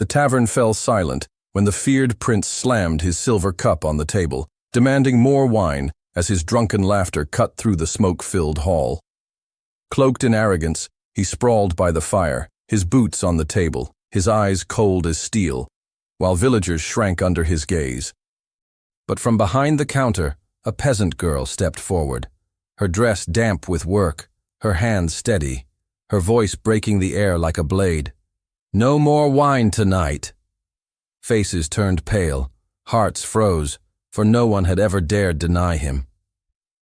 The tavern fell silent when the feared prince slammed his silver cup on the table, demanding more wine as his drunken laughter cut through the smoke-filled hall. Cloaked in arrogance, he sprawled by the fire, his boots on the table, his eyes cold as steel, while villagers shrank under his gaze. But from behind the counter, a peasant girl stepped forward, her dress damp with work, her hands steady, her voice breaking the air like a blade. "No more wine tonight." Faces turned pale, hearts froze, for no one had ever dared deny him.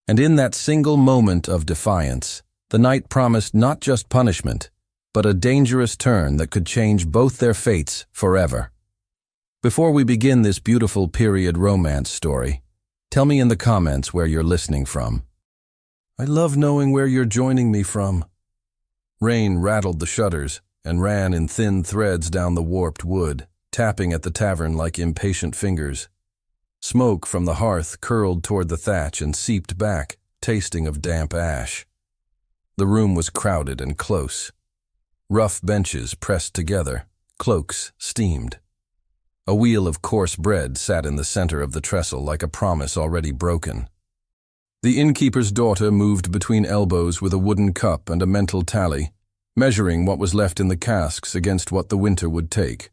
And in that single moment of defiance, the night promised not just punishment, but a dangerous turn that could change both their fates forever. Before we begin this beautiful period romance story, tell me in the comments where you're listening from. I love knowing where you're joining me from. Rain rattled the shutters and ran in thin threads down the warped wood, tapping at the tavern like impatient fingers. Smoke from the hearth curled toward the thatch and seeped back, tasting of damp ash. The room was crowded and close. Rough benches pressed together, cloaks steamed. A wheel of coarse bread sat in the center of the trestle like a promise already broken. The innkeeper's daughter moved between elbows with a wooden cup and a mental tally, measuring what was left in the casks against what the winter would take.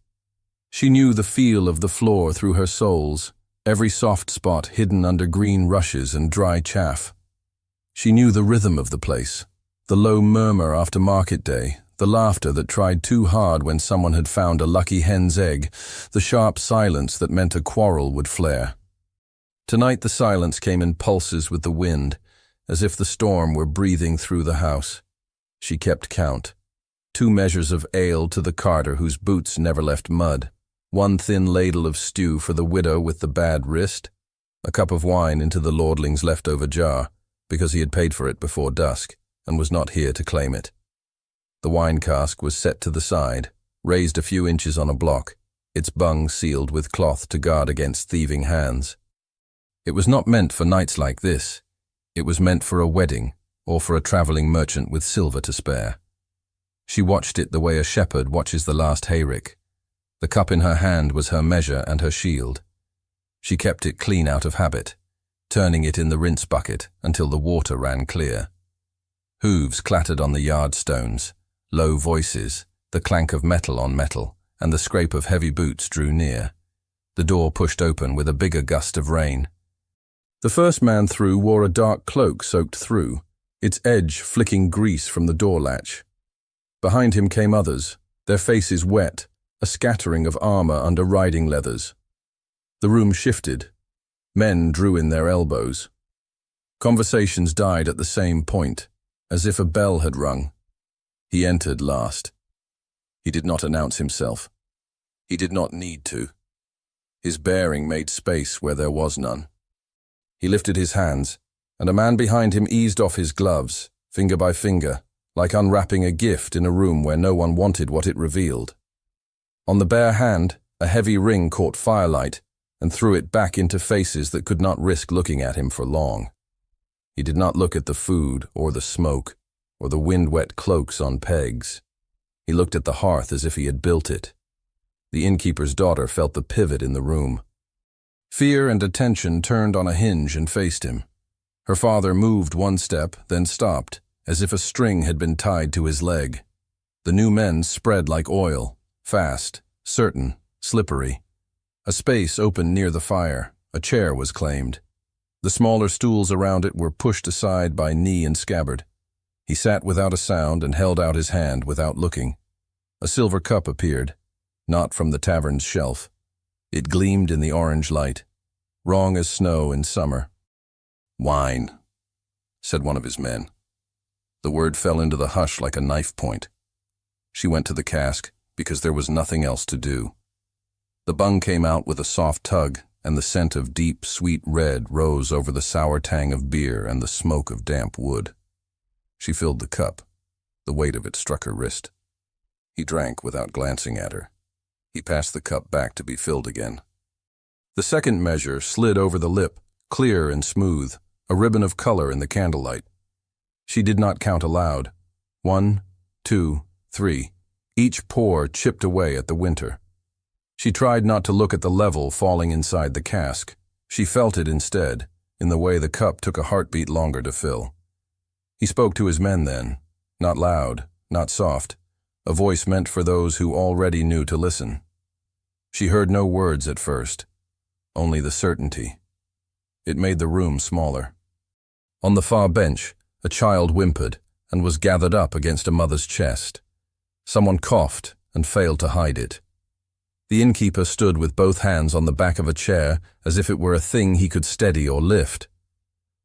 She knew the feel of the floor through her soles, every soft spot hidden under green rushes and dry chaff. She knew the rhythm of the place, the low murmur after market day, the laughter that tried too hard when someone had found a lucky hen's egg, the sharp silence that meant a quarrel would flare. Tonight the silence came in pulses with the wind, as if the storm were breathing through the house. She kept count. 2 measures of ale to the carter whose boots never left mud, 1 thin ladle of stew for the widow with the bad wrist, a cup of wine into the lordling's leftover jar, because he had paid for it before dusk and was not here to claim it. The wine cask was set to the side, raised a few inches on a block, its bung sealed with cloth to guard against thieving hands. It was not meant for nights like this. It was meant for a wedding or for a traveling merchant with silver to spare. She watched it the way a shepherd watches the last hayrick. The cup in her hand was her measure and her shield. She kept it clean out of habit, turning it in the rinse bucket until the water ran clear. Hooves clattered on the yard stones, low voices, the clank of metal on metal, and the scrape of heavy boots drew near. The door pushed open with a bigger gust of rain. The first man through wore a dark cloak soaked through, its edge flicking grease from the door latch. Behind him came others, their faces wet, a scattering of armor under riding leathers. The room shifted. Men drew in their elbows. Conversations died at the same point, as if a bell had rung. He entered last. He did not announce himself. He did not need to. His bearing made space where there was none. He lifted his hands, and a man behind him eased off his gloves, finger by finger, like unwrapping a gift in a room where no one wanted what it revealed. On the bare hand, a heavy ring caught firelight and threw it back into faces that could not risk looking at him for long. He did not look at the food or the smoke or the wind-wet cloaks on pegs. He looked at the hearth as if he had built it. The innkeeper's daughter felt the pivot in the room. Fear and attention turned on a hinge and faced him. Her father moved 1 step, then stopped, as if a string had been tied to his leg. The new men spread like oil, fast, certain, slippery. A space opened near the fire. A chair was claimed. The smaller stools around it were pushed aside by knee and scabbard. He sat without a sound and held out his hand without looking. A silver cup appeared, not from the tavern's shelf. It gleamed in the orange light, wrong as snow in summer. "Wine," said one of his men. The word fell into the hush like a knife point. She went to the cask because there was nothing else to do. The bung came out with a soft tug, and the scent of deep, sweet red rose over the sour tang of beer and the smoke of damp wood. She filled the cup. The weight of it struck her wrist. He drank without glancing at her. He passed the cup back to be filled again. The second measure slid over the lip, clear and smooth, a ribbon of color in the candlelight. She did not count aloud. 1, 2, 3. Each pour chipped away at the winter. She tried not to look at the level falling inside the cask. She felt it instead, in the way the cup took a heartbeat longer to fill. He spoke to his men then, not loud, not soft, a voice meant for those who already knew to listen. She heard no words at first, only the certainty. It made the room smaller. On the far bench, a child whimpered and was gathered up against a mother's chest. Someone coughed and failed to hide it. The innkeeper stood with both hands on the back of a chair as if it were a thing he could steady or lift.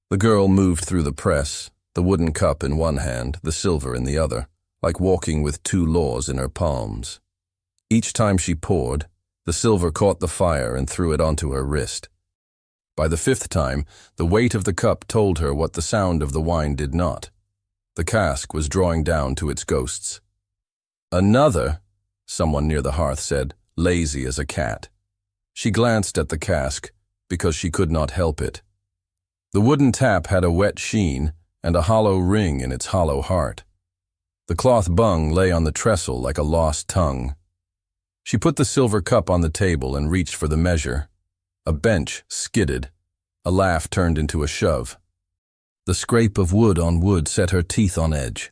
The girl moved through the press, the wooden cup in one hand, the silver in the other, like walking with two laws in her palms. Each time she poured, the silver caught the fire and threw it onto her wrist. By the fifth time, the weight of the cup told her what the sound of the wine did not. The cask was drawing down to its ghosts. "Another," someone near the hearth said, lazy as a cat. She glanced at the cask, because she could not help it. The wooden tap had a wet sheen and a hollow ring in its hollow heart. The cloth bung lay on the trestle like a lost tongue. She put the silver cup on the table and reached for the measure. A bench skidded. A laugh turned into a shove. The scrape of wood on wood set her teeth on edge.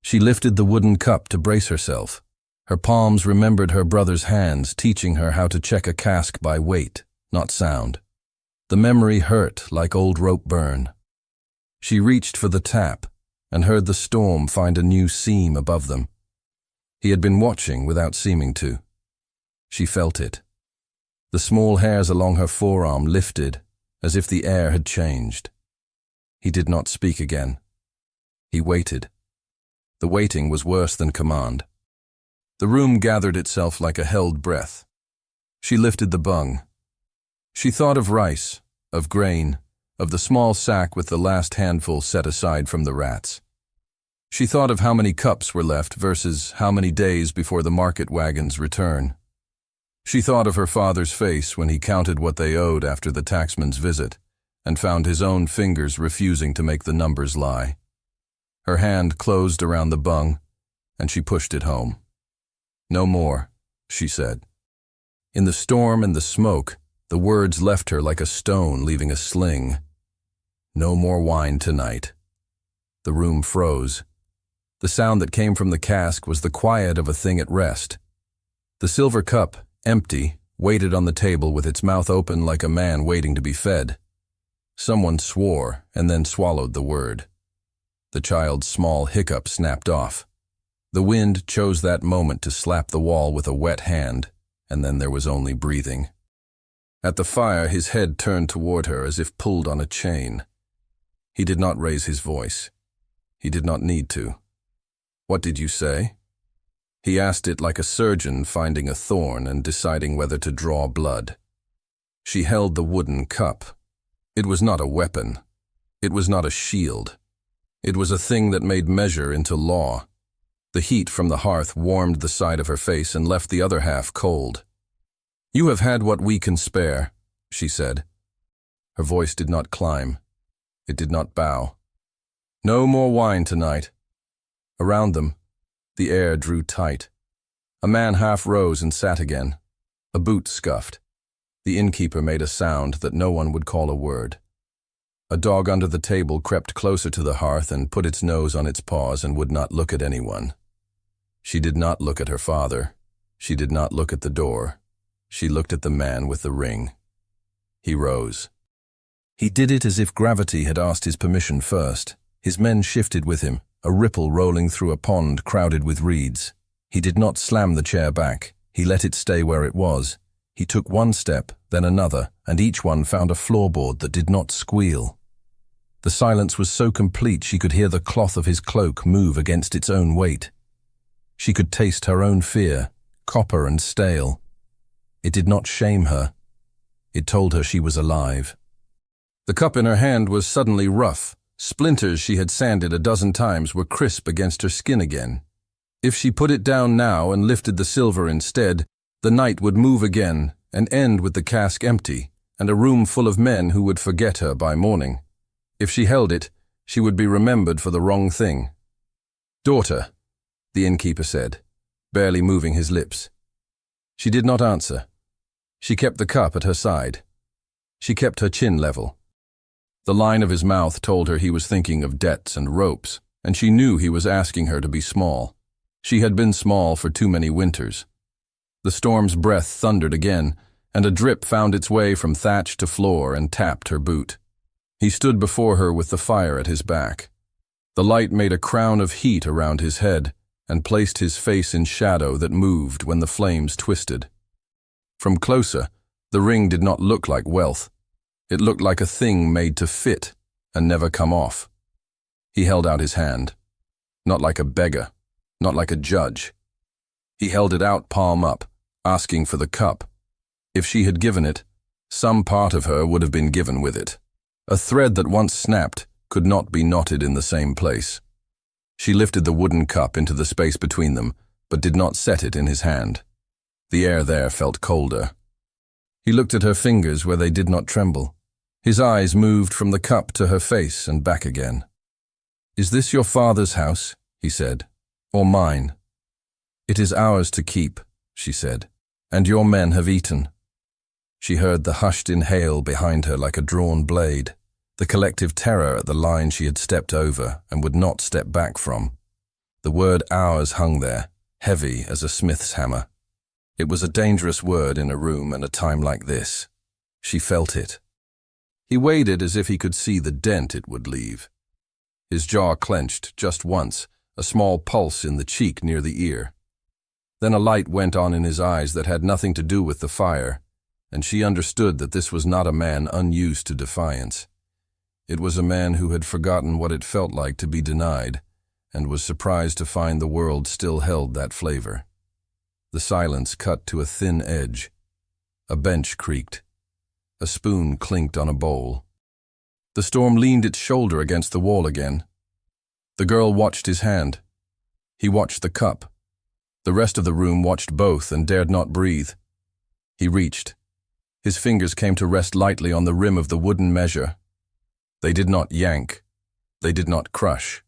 She lifted the wooden cup to brace herself. Her palms remembered her brother's hands teaching her how to check a cask by weight, not sound. The memory hurt like old rope burn. She reached for the tap and heard the storm find a new seam above them. He had been watching without seeming to. She felt it. The small hairs along her forearm lifted as if the air had changed. He did not speak again. He waited. The waiting was worse than command. The room gathered itself like a held breath. She lifted the bung. She thought of rice, of grain, of the small sack with the last handful set aside from the rats. She thought of how many cups were left versus how many days before the market wagon's return. She thought of her father's face when he counted what they owed after the taxman's visit and found his own fingers refusing to make the numbers lie. Her hand closed around the bung, and she pushed it home. "No more," she said. In the storm and the smoke, the words left her like a stone leaving a sling. No more wine tonight. The room froze. The sound that came from the cask was the quiet of a thing at rest. The silver cup, empty, waited on the table with its mouth open like a man waiting to be fed. Someone swore and then swallowed the word. The child's small hiccup snapped off. The wind chose that moment to slap the wall with a wet hand, and then there was only breathing. At the fire, his head turned toward her as if pulled on a chain. He did not raise his voice. He did not need to. "What did you say?" He asked it like a surgeon finding a thorn and deciding whether to draw blood. She held the wooden cup. It was not a weapon. It was not a shield. It was a thing that made measure into law. The heat from the hearth warmed the side of her face and left the other half cold. "You have had what we can spare," she said. Her voice did not climb. It did not bow. "No more wine tonight." Around them, the air drew tight. A man half rose and sat again. A boot scuffed. The innkeeper made a sound that no one would call a word. A dog under the table crept closer to the hearth and put its nose on its paws and would not look at anyone. She did not look at her father. She did not look at the door. She looked at the man with the ring. He rose. He did it as if gravity had asked his permission first. His men shifted with him, a ripple rolling through a pond crowded with reeds. He did not slam the chair back. He let it stay where it was. He took one step, then another, and each one found a floorboard that did not squeal. The silence was so complete she could hear the cloth of his cloak move against its own weight. She could taste her own fear, copper and stale. It did not shame her. It told her she was alive. The cup in her hand was suddenly rough. Splinters she had sanded a dozen times were crisp against her skin again. If she put it down now and lifted the silver instead, the night would move again and end with the cask empty and a room full of men who would forget her by morning. If she held it, she would be remembered for the wrong thing. "Daughter," the innkeeper said, barely moving his lips. She did not answer. She kept the cup at her side. She kept her chin level. The line of his mouth told her he was thinking of debts and ropes, and she knew he was asking her to be small. She had been small for too many winters. The storm's breath thundered again, and a drip found its way from thatch to floor and tapped her boot. He stood before her with the fire at his back. The light made a crown of heat around his head and placed his face in shadow that moved when the flames twisted. From closer, the ring did not look like wealth. It looked like a thing made to fit and never come off. He held out his hand. Not like a beggar, not like a judge. He held it out palm up, asking for the cup. If she had given it, some part of her would have been given with it. A thread that once snapped could not be knotted in the same place. She lifted the wooden cup into the space between them, but did not set it in his hand. The air there felt colder. He looked at her fingers where they did not tremble. His eyes moved from the cup to her face and back again. "Is this your father's house?" he said, "or mine?" "It is ours to keep," she said, "and your men have eaten." She heard the hushed inhale behind her like a drawn blade, the collective terror at the line she had stepped over and would not step back from. The word ours hung there, heavy as a smith's hammer. It was a dangerous word in a room and a time like this. She felt it. He weighed it as if he could see the dent it would leave. His jaw clenched just once, a small pulse in the cheek near the ear. Then a light went on in his eyes that had nothing to do with the fire, and she understood that this was not a man unused to defiance. It was a man who had forgotten what it felt like to be denied, and was surprised to find the world still held that flavor. The silence cut to a thin edge. A bench creaked. A spoon clinked on a bowl. The storm leaned its shoulder against the wall again. The girl watched his hand. He watched the cup. The rest of the room watched both and dared not breathe. He reached. His fingers came to rest lightly on the rim of the wooden measure. They did not yank. They did not crush.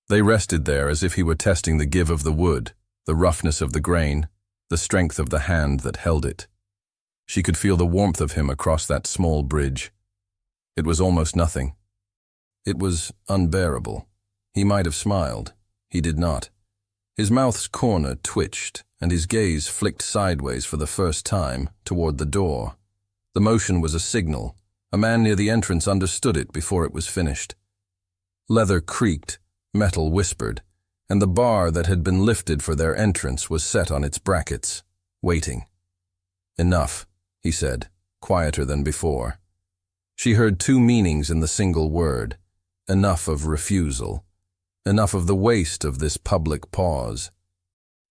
They rested there as if he were testing the give of the wood, the roughness of the grain, the strength of the hand that held it. She could feel the warmth of him across that small bridge. It was almost nothing. It was unbearable. He might have smiled. He did not. His mouth's corner twitched, and his gaze flicked sideways for the first time, toward the door. The motion was a signal. A man near the entrance understood it before it was finished. Leather creaked, metal whispered, and the bar that had been lifted for their entrance was set on its brackets, waiting. "Enough," he said, quieter than before. She heard two meanings in the single word. Enough of refusal. Enough of the waste of this public pause.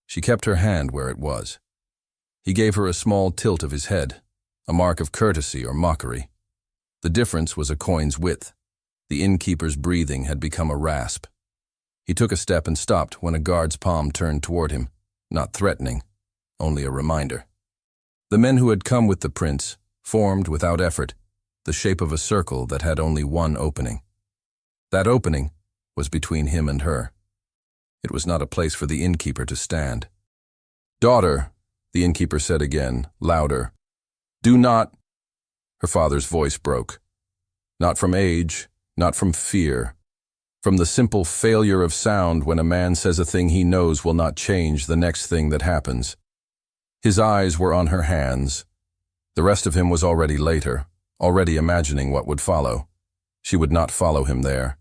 She kept her hand where it was. He gave her a small tilt of his head, a mark of courtesy or mockery. The difference was a coin's width. The innkeeper's breathing had become a rasp. He took a step and stopped when a guard's palm turned toward him, not threatening, only a reminder. The men who had come with the prince formed without effort the shape of a circle that had only one opening. That opening was between him and her. It was not a place for the innkeeper to stand. "Daughter," the innkeeper said again, louder, "do not—" Her father's voice broke. Not from age, not from fear. From the simple failure of sound when a man says a thing he knows will not change the next thing that happens. His eyes were on her hands. The rest of him was already later, already imagining what would follow. She would not follow him there.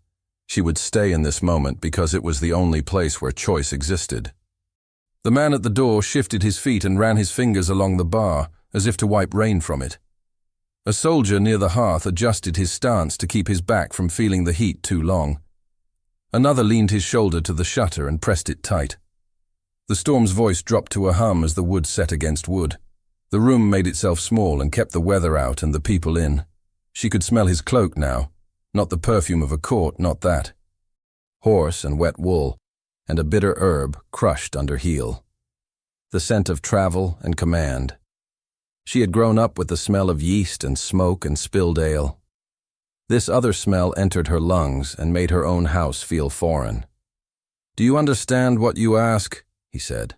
She would stay in this moment because it was the only place where choice existed. The man at the door shifted his feet and ran his fingers along the bar, as if to wipe rain from it. A soldier near the hearth adjusted his stance to keep his back from feeling the heat too long. Another leaned his shoulder to the shutter and pressed it tight. The storm's voice dropped to a hum as the wood set against wood. The room made itself small and kept the weather out and the people in. She could smell his cloak now. Not the perfume of a court, not that. Horse and wet wool, and a bitter herb crushed under heel. The scent of travel and command. She had grown up with the smell of yeast and smoke and spilled ale. This other smell entered her lungs and made her own house feel foreign. "Do you understand what you ask?" he said.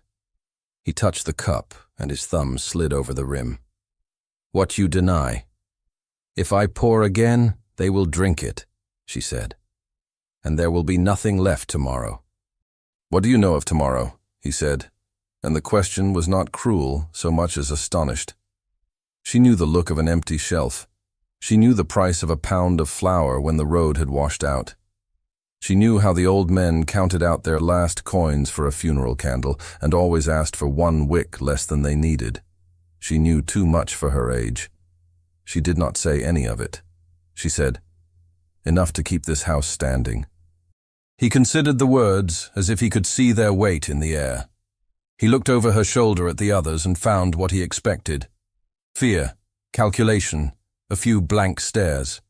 He touched the cup, and his thumb slid over the rim. What you deny. If I pour again, they will drink it, she said. And there will be nothing left tomorrow. What do you know of tomorrow? He said, and the question was not cruel so much as astonished. She knew the look of an empty shelf. She knew the price of a pound of flour when the road had washed out. She knew how the old men counted out their last coins for a funeral candle and always asked for 1 wick less than they needed. She knew too much for her age. She did not say any of it. She said, "Enough to keep this house standing." He considered the words as if he could see their weight in the air. He looked over her shoulder at the others and found what he expected. Fear, calculation, a few blank stares.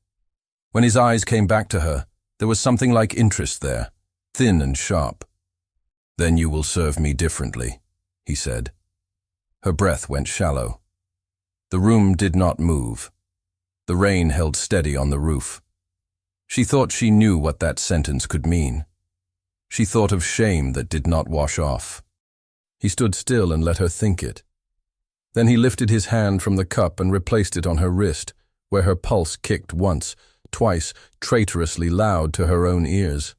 When his eyes came back to her, there was something like interest there, thin and sharp. "Then you will serve me differently," he said. Her breath went shallow. The room did not move. The rain held steady on the roof. She thought she knew what that sentence could mean. She thought of shame that did not wash off. He stood still and let her think it. Then he lifted his hand from the cup and replaced it on her wrist, where her pulse kicked once, twice, traitorously loud to her own ears.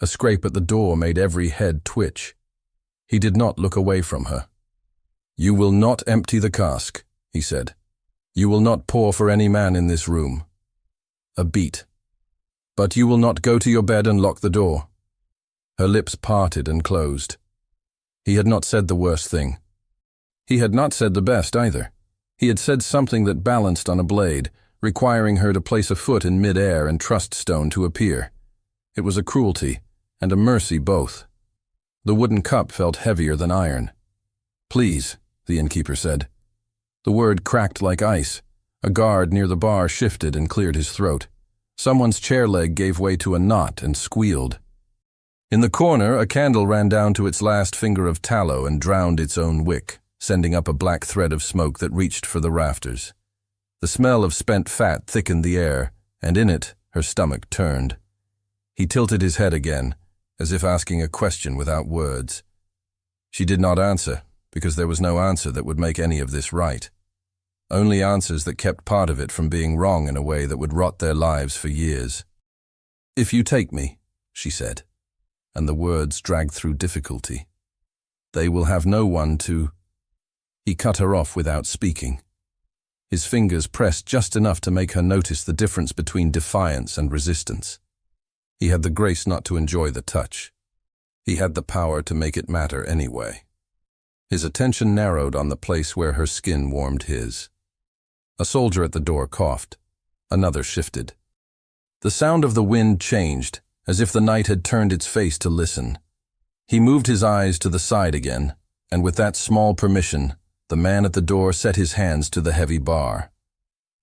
A scrape at the door made every head twitch. He did not look away from her. "You will not empty the cask," he said. "You will not pour for any man in this room." A beat. "But you will not go to your bed and lock the door." Her lips parted and closed. He had not said the worst thing. He had not said the best either. He had said something that balanced on a blade, requiring her to place a foot in mid-air and trust stone to appear. It was a cruelty and a mercy both. The wooden cup felt heavier than iron. "Please," the innkeeper said. The word cracked like ice. A guard near the bar shifted and cleared his throat. Someone's chair leg gave way to a knot and squealed. In the corner, a candle ran down to its last finger of tallow and drowned its own wick, sending up a black thread of smoke that reached for the rafters. The smell of spent fat thickened the air, and in it, her stomach turned. He tilted his head again, as if asking a question without words. She did not answer, because there was no answer that would make any of this right. Only answers that kept part of it from being wrong in a way that would rot their lives for years. "If you take me," she said, and the words dragged through difficulty. "They will have no one to—" He cut her off without speaking. His fingers pressed just enough to make her notice the difference between defiance and resistance. He had the grace not to enjoy the touch. He had the power to make it matter anyway. His attention narrowed on the place where her skin warmed his. A soldier at the door coughed. Another shifted. The sound of the wind changed, as if the night had turned its face to listen. He moved his eyes to the side again, and with that small permission, the man at the door set his hands to the heavy bar.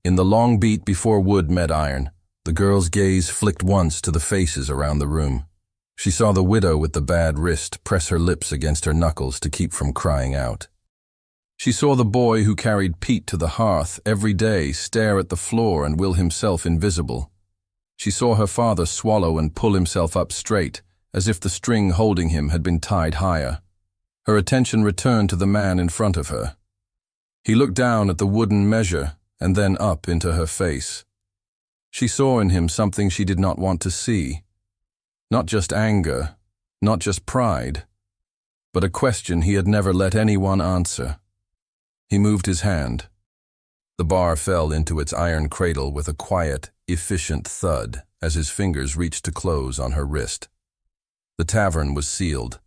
In the long beat before wood met iron, the girl's gaze flicked once to the faces around the room. She saw the widow with the bad wrist press her lips against her knuckles to keep from crying out. She saw the boy who carried Pete to the hearth every day stare at the floor and will himself invisible. She saw her father swallow and pull himself up straight, as if the string holding him had been tied higher. Her attention returned to the man in front of her. He looked down at the wooden measure and then up into her face. She saw in him something she did not want to see. Not just anger, not just pride, but a question he had never let anyone answer. He moved his hand. The bar fell into its iron cradle with a quiet, efficient thud as his fingers reached to close on her wrist. The tavern was sealed,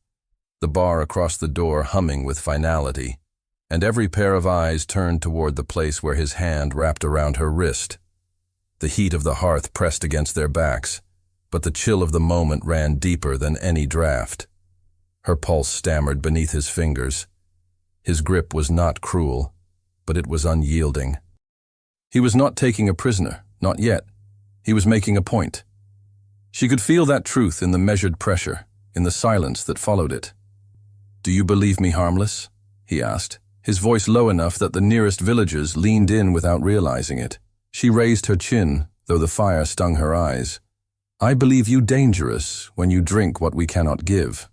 the bar across the door humming with finality, and every pair of eyes turned toward the place where his hand wrapped around her wrist. The heat of the hearth pressed against their backs, but the chill of the moment ran deeper than any draft. Her pulse stammered beneath his fingers. His grip was not cruel, but it was unyielding. He was not taking a prisoner, not yet. He was making a point. She could feel that truth in the measured pressure, in the silence that followed it. "Do you believe me harmless?" he asked, his voice low enough that the nearest villagers leaned in without realizing it. She raised her chin, though the fire stung her eyes. "I believe you dangerous when you drink what we cannot give."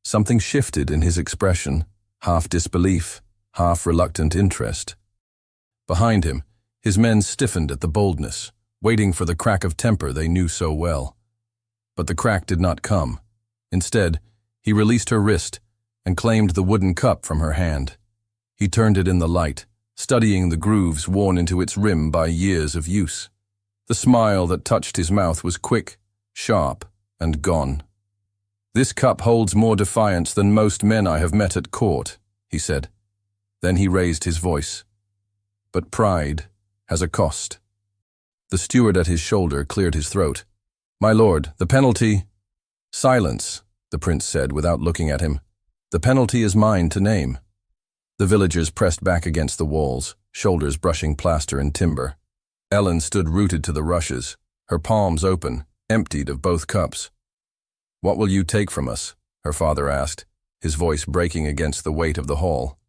Something shifted in his expression, half disbelief, half reluctant interest. Behind him, his men stiffened at the boldness, waiting for the crack of temper they knew so well. But the crack did not come. Instead, he released her wrist and claimed the wooden cup from her hand. He turned it in the light, studying the grooves worn into its rim by years of use. The smile that touched his mouth was quick, sharp, and gone. "This cup holds more defiance than most men I have met at court," he said. Then he raised his voice. "But pride has a cost." The steward at his shoulder cleared his throat. "My lord, the penalty—" "Silence," the prince said without looking at him. "The penalty is mine to name." The villagers pressed back against the walls, shoulders brushing plaster and timber. Ellen stood rooted to the rushes, her palms open, emptied of both cups. "What will you take from us?" her father asked, his voice breaking against the weight of the hall.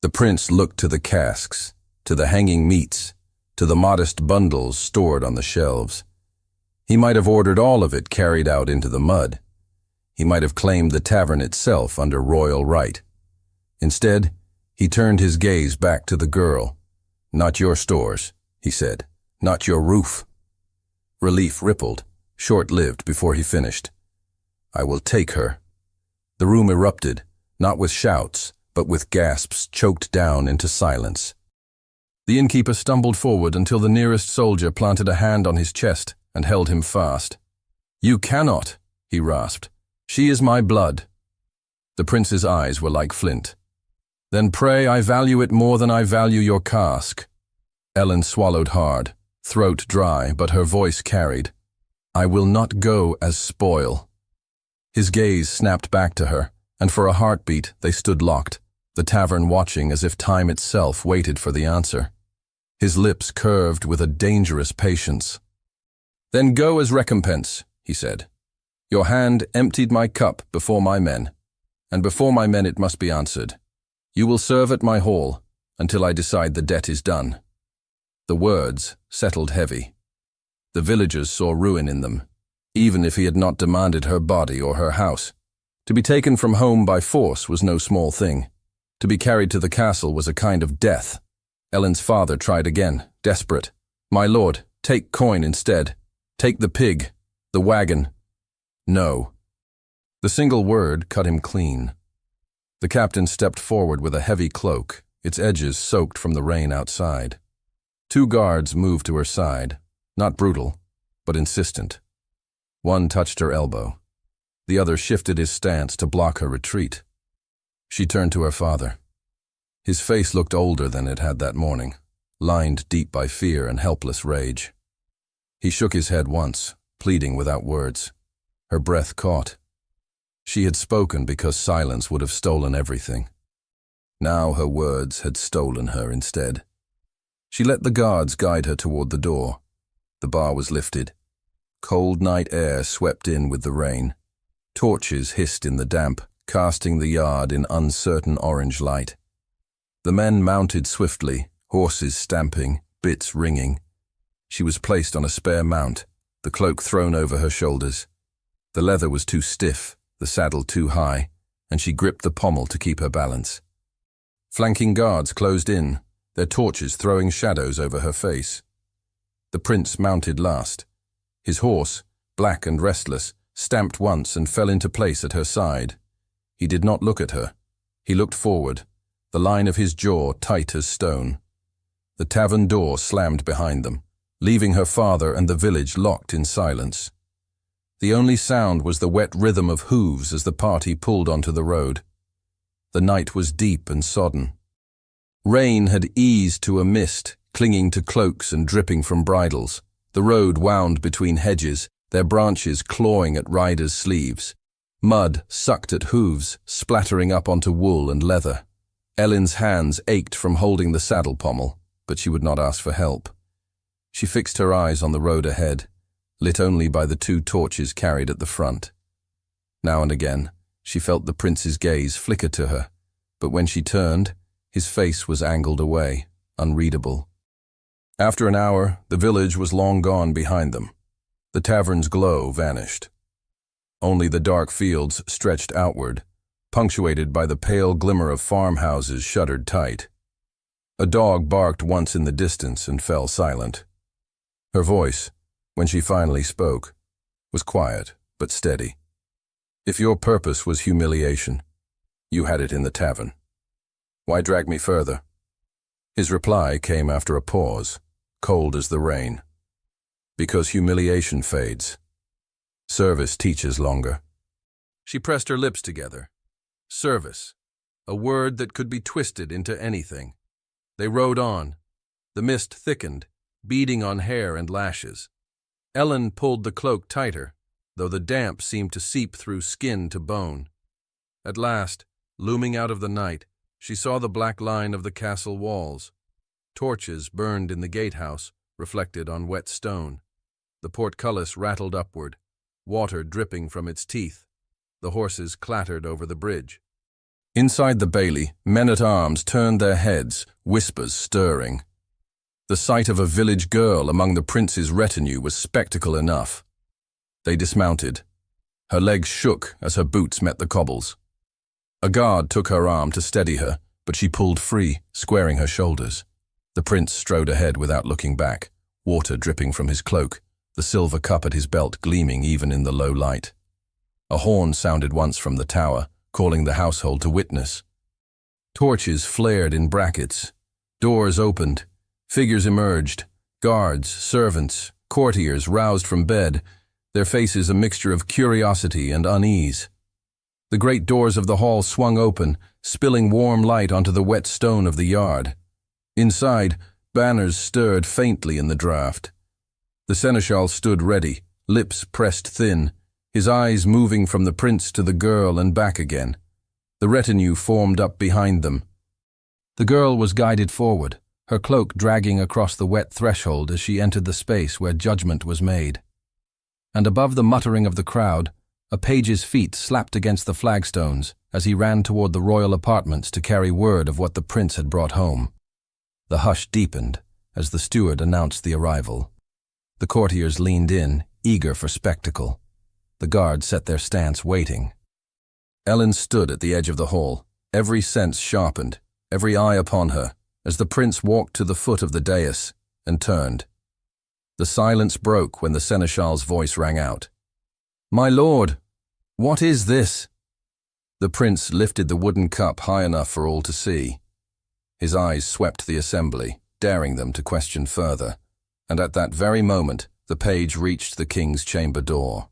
The prince looked to the casks, to the hanging meats, to the modest bundles stored on the shelves. He might have ordered all of it carried out into the mud. He might have claimed the tavern itself under royal right. Instead, he turned his gaze back to the girl. "Not your stores," he said. "Not your roof." Relief rippled, short-lived before he finished. "I will take her." The room erupted, not with shouts, but with gasps choked down into silence. The innkeeper stumbled forward until the nearest soldier planted a hand on his chest and held him fast. "You cannot," he rasped. "She is my blood." The prince's eyes were like flint. "Then pray I value it more than I value your cask." Ellen swallowed hard, throat dry, but her voice carried. "I will not go as spoil." His gaze snapped back to her, and for a heartbeat they stood locked, the tavern watching as if time itself waited for the answer. His lips curved with a dangerous patience. "Then go as recompense," he said. "Your hand emptied my cup before my men, and before my men it must be answered. You will serve at my hall until I decide the debt is done." The words settled heavy. The villagers saw ruin in them, even if he had not demanded her body or her house. To be taken from home by force was no small thing. To be carried to the castle was a kind of death. Ellen's father tried again, desperate. "My lord, take coin instead. Take the pig, the wagon." "No." The single word cut him clean. The captain stepped forward with a heavy cloak, its edges soaked from the rain outside. Two guards moved to her side, not brutal, but insistent. One touched her elbow. The other shifted his stance to block her retreat. She turned to her father. His face looked older than it had that morning, lined deep by fear and helpless rage. He shook his head once, pleading without words. Her breath caught. She had spoken because silence would have stolen everything. Now her words had stolen her instead. She let the guards guide her toward the door. The bar was lifted. Cold night air swept in with the rain. Torches hissed in the damp, casting the yard in uncertain orange light. The men mounted swiftly, horses stamping, bits ringing. She was placed on a spare mount, the cloak thrown over her shoulders. The leather was too stiff, the saddle too high, and she gripped the pommel to keep her balance. Flanking guards closed in, their torches throwing shadows over her face. The prince mounted last. His horse, black and restless, stamped once and fell into place at her side. He did not look at her. He looked forward, the line of his jaw tight as stone. The tavern door slammed behind them, leaving her father and the village locked in silence. The only sound was the wet rhythm of hooves as the party pulled onto the road. The night was deep and sodden. Rain had eased to a mist, clinging to cloaks and dripping from bridles. The road wound between hedges, their branches clawing at riders' sleeves. Mud sucked at hooves, splattering up onto wool and leather. Ellen's hands ached from holding the saddle pommel, but she would not ask for help. She fixed her eyes on the road ahead, lit only by the two torches carried at the front. Now and again, she felt the prince's gaze flicker to her, but when she turned, his face was angled away, unreadable. After an hour, the village was long gone behind them. The tavern's glow vanished. Only the dark fields stretched outward, punctuated by the pale glimmer of farmhouses shuttered tight. A dog barked once in the distance and fell silent. Her voice, when she finally spoke, was quiet but steady. If your purpose was humiliation, you had it in the tavern. Why drag me further? His reply came after a pause, cold as the rain. Because humiliation fades. Service teaches longer. She pressed her lips together. Service, a word that could be twisted into anything. They rode on. The mist thickened, beading on hair and lashes. Ellen pulled the cloak tighter, though the damp seemed to seep through skin to bone. At last, looming out of the night, she saw the black line of the castle walls. Torches burned in the gatehouse, reflected on wet stone. The portcullis rattled upward, water dripping from its teeth. The horses clattered over the bridge. Inside the bailey, men-at-arms turned their heads, whispers stirring. The sight of a village girl among the prince's retinue was spectacle enough. They dismounted. Her legs shook as her boots met the cobbles. A guard took her arm to steady her, but she pulled free, squaring her shoulders. The prince strode ahead without looking back, water dripping from his cloak, the silver cup at his belt gleaming even in the low light. A horn sounded once from the tower, calling the household to witness. Torches flared in brackets. Doors opened. Figures emerged. Guards, servants, courtiers roused from bed, their faces a mixture of curiosity and unease. The great doors of the hall swung open, spilling warm light onto the wet stone of the yard. Inside, banners stirred faintly in the draught. The seneschal stood ready, lips pressed thin, his eyes moving from the prince to the girl and back again. The retinue formed up behind them. The girl was guided forward, her cloak dragging across the wet threshold as she entered the space where judgment was made. And above the muttering of the crowd, a page's feet slapped against the flagstones as he ran toward the royal apartments to carry word of what the prince had brought home. The hush deepened as the steward announced the arrival. The courtiers leaned in, eager for spectacle. The guards set their stance, waiting. Ellen stood at the edge of the hall, every sense sharpened, every eye upon her, as the prince walked to the foot of the dais and turned. The silence broke when the seneschal's voice rang out. "My lord, what is this?" The prince lifted the wooden cup high enough for all to see. His eyes swept the assembly, daring them to question further, and at that very moment the page reached the king's chamber door.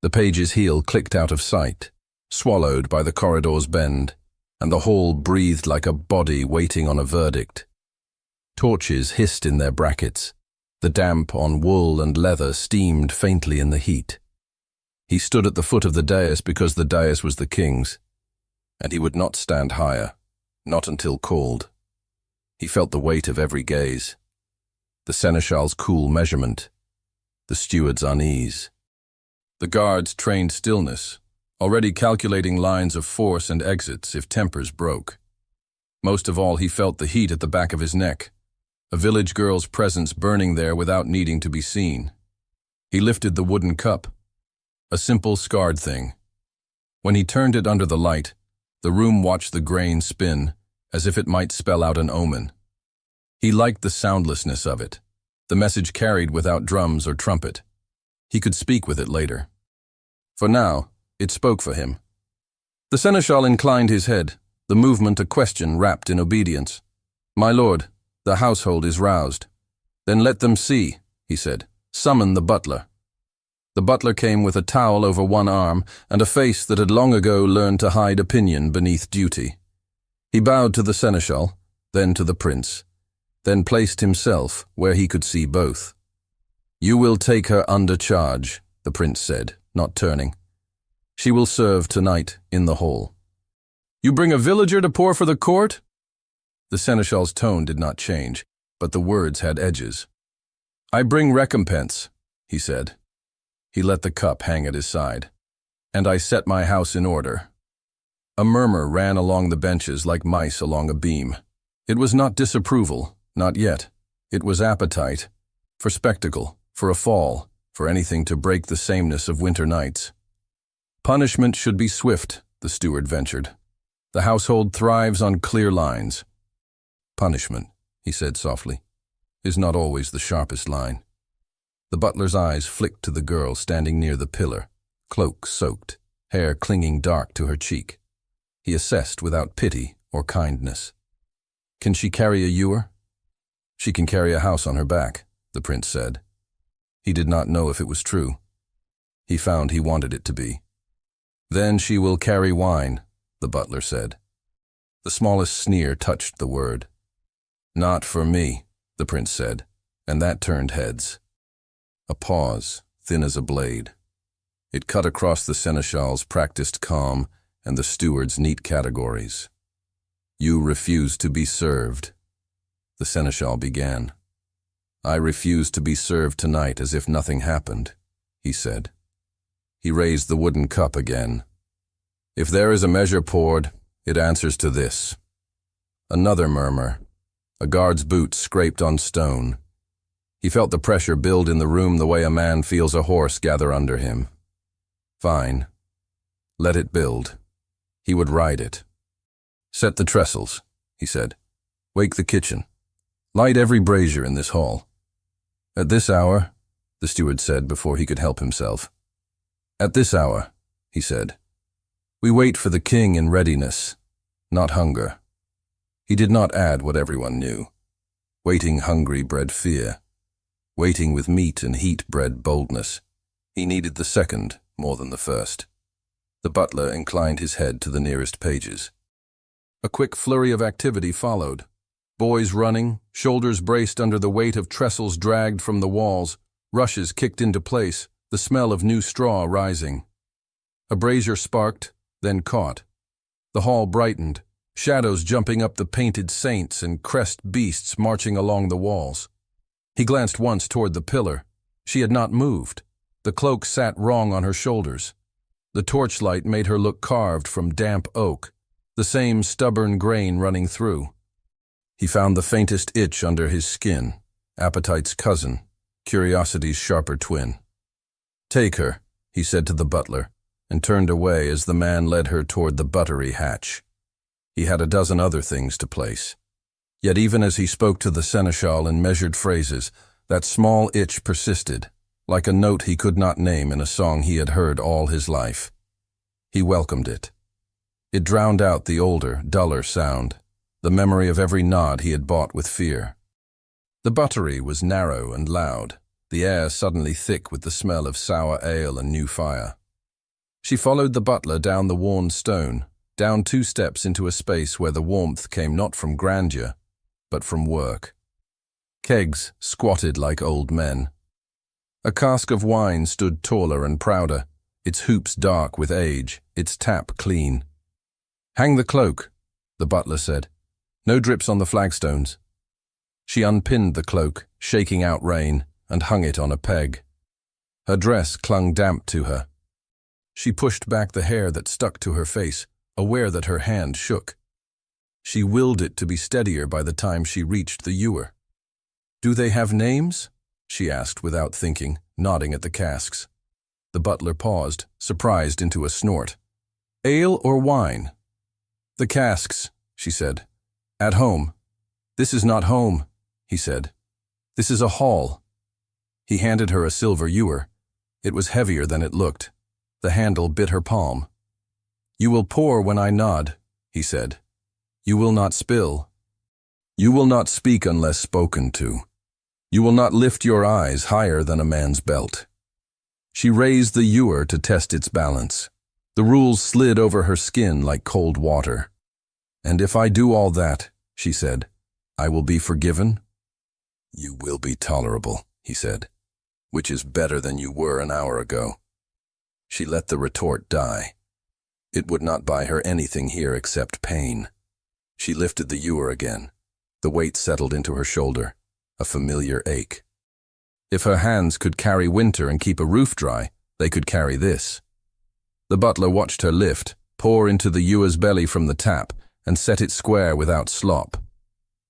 The page's heel clicked out of sight, swallowed by the corridor's bend, and the hall breathed like a body waiting on a verdict. Torches hissed in their brackets. The damp on wool and leather steamed faintly in the heat. He stood at the foot of the dais because the dais was the king's, and he would not stand higher, not until called. He felt the weight of every gaze, the seneschal's cool measurement, the steward's unease. The guards trained stillness, already calculating lines of force and exits if tempers broke. Most of all, he felt the heat at the back of his neck, a village girl's presence burning there without needing to be seen. He lifted the wooden cup, a simple scarred thing. When he turned it under the light, the room watched the grain spin, as if it might spell out an omen. He liked the soundlessness of it, the message carried without drums or trumpet. He could speak with it later. For now, it spoke for him. The seneschal inclined his head, the movement a question wrapped in obedience. "My lord, the household is roused." "Then let them see," he said. "Summon the butler." The butler came with a towel over one arm and a face that had long ago learned to hide opinion beneath duty. He bowed to the seneschal, then to the prince, then placed himself where he could see both. "You will take her under charge," the prince said, not turning. "She will serve tonight in the hall." "You bring a villager to pour for the court?" The seneschal's tone did not change, but the words had edges. "I bring recompense," he said. He let the cup hang at his side. "And I set my house in order." A murmur ran along the benches like mice along a beam. It was not disapproval, not yet. It was appetite, for spectacle, for a fall, for anything to break the sameness of winter nights. "Punishment should be swift," the steward ventured. "The household thrives on clear lines." Punishment, he said softly, is not always the sharpest line. The butler's eyes flicked to the girl standing near the pillar, cloak soaked, hair clinging dark to her cheek. He assessed without pity or kindness. Can she carry a ewer? She can carry a house on her back, the prince said. He did not know if it was true. He found he wanted it to be. Then she will carry wine, the butler said. The smallest sneer touched the word. Not for me, the prince said, and that turned heads. A pause, thin as a blade. It cut across the seneschal's practiced calm and the steward's neat categories. You refuse to be served, the seneschal began. I refuse to be served tonight as if nothing happened, he said. He raised the wooden cup again. If there is a measure poured, it answers to this. Another murmur. A guard's boot scraped on stone. He felt the pressure build in the room the way a man feels a horse gather under him. Fine. Let it build. He would ride it. Set the trestles, he said. Wake the kitchen. Light every brazier in this hall. At this hour, the steward said before he could help himself. At this hour, he said. We wait for the king in readiness, not hunger. He did not add what everyone knew. Waiting hungry bred fear. Waiting with meat and heat bred boldness. He needed the second more than the first. The butler inclined his head to the nearest pages. A quick flurry of activity followed. Boys running, shoulders braced under the weight of trestles dragged from the walls, rushes kicked into place, the smell of new straw rising. A brazier sparked, then caught. The hall brightened, shadows jumping up the painted saints and crest beasts marching along the walls. He glanced once toward the pillar. She had not moved. The cloak sat wrong on her shoulders. The torchlight made her look carved from damp oak, the same stubborn grain running through. He found the faintest itch under his skin, appetite's cousin, curiosity's sharper twin. Take her, he said to the butler, and turned away as the man led her toward the buttery hatch. He had a dozen other things to place. Yet even as he spoke to the seneschal in measured phrases, that small itch persisted, like a note he could not name in a song he had heard all his life. He welcomed it. It drowned out the older, duller sound, the memory of every nod he had bought with fear. The buttery was narrow and loud, the air suddenly thick with the smell of sour ale and new fire. She followed the butler down the worn stone, down 2 steps into a space where the warmth came not from grandeur, but from work. Kegs squatted like old men. A cask of wine stood taller and prouder, its hoops dark with age, its tap clean. Hang the cloak, the butler said. No drips on the flagstones. She unpinned the cloak, shaking out rain, and hung it on a peg. Her dress clung damp to her. She pushed back the hair that stuck to her face, aware that her hand shook. She willed it to be steadier by the time she reached the ewer. Do they have names? She asked without thinking, nodding at the casks. The butler paused, surprised into a snort. Ale or wine? The casks, she said. At home. This is not home, he said. This is a hall. He handed her a silver ewer. It was heavier than it looked. The handle bit her palm. You will pour when I nod, he said. You will not spill. You will not speak unless spoken to. You will not lift your eyes higher than a man's belt. She raised the ewer to test its balance. The rules slid over her skin like cold water. And if I do all that, she said, I will be forgiven? You will be tolerable, he said, which is better than you were an hour ago. She let the retort die. It would not buy her anything here except pain. She lifted the ewer again. The weight settled into her shoulder, a familiar ache. If her hands could carry winter and keep a roof dry, they could carry this. The butler watched her lift, pour into the ewer's belly from the tap, and set it square without slop.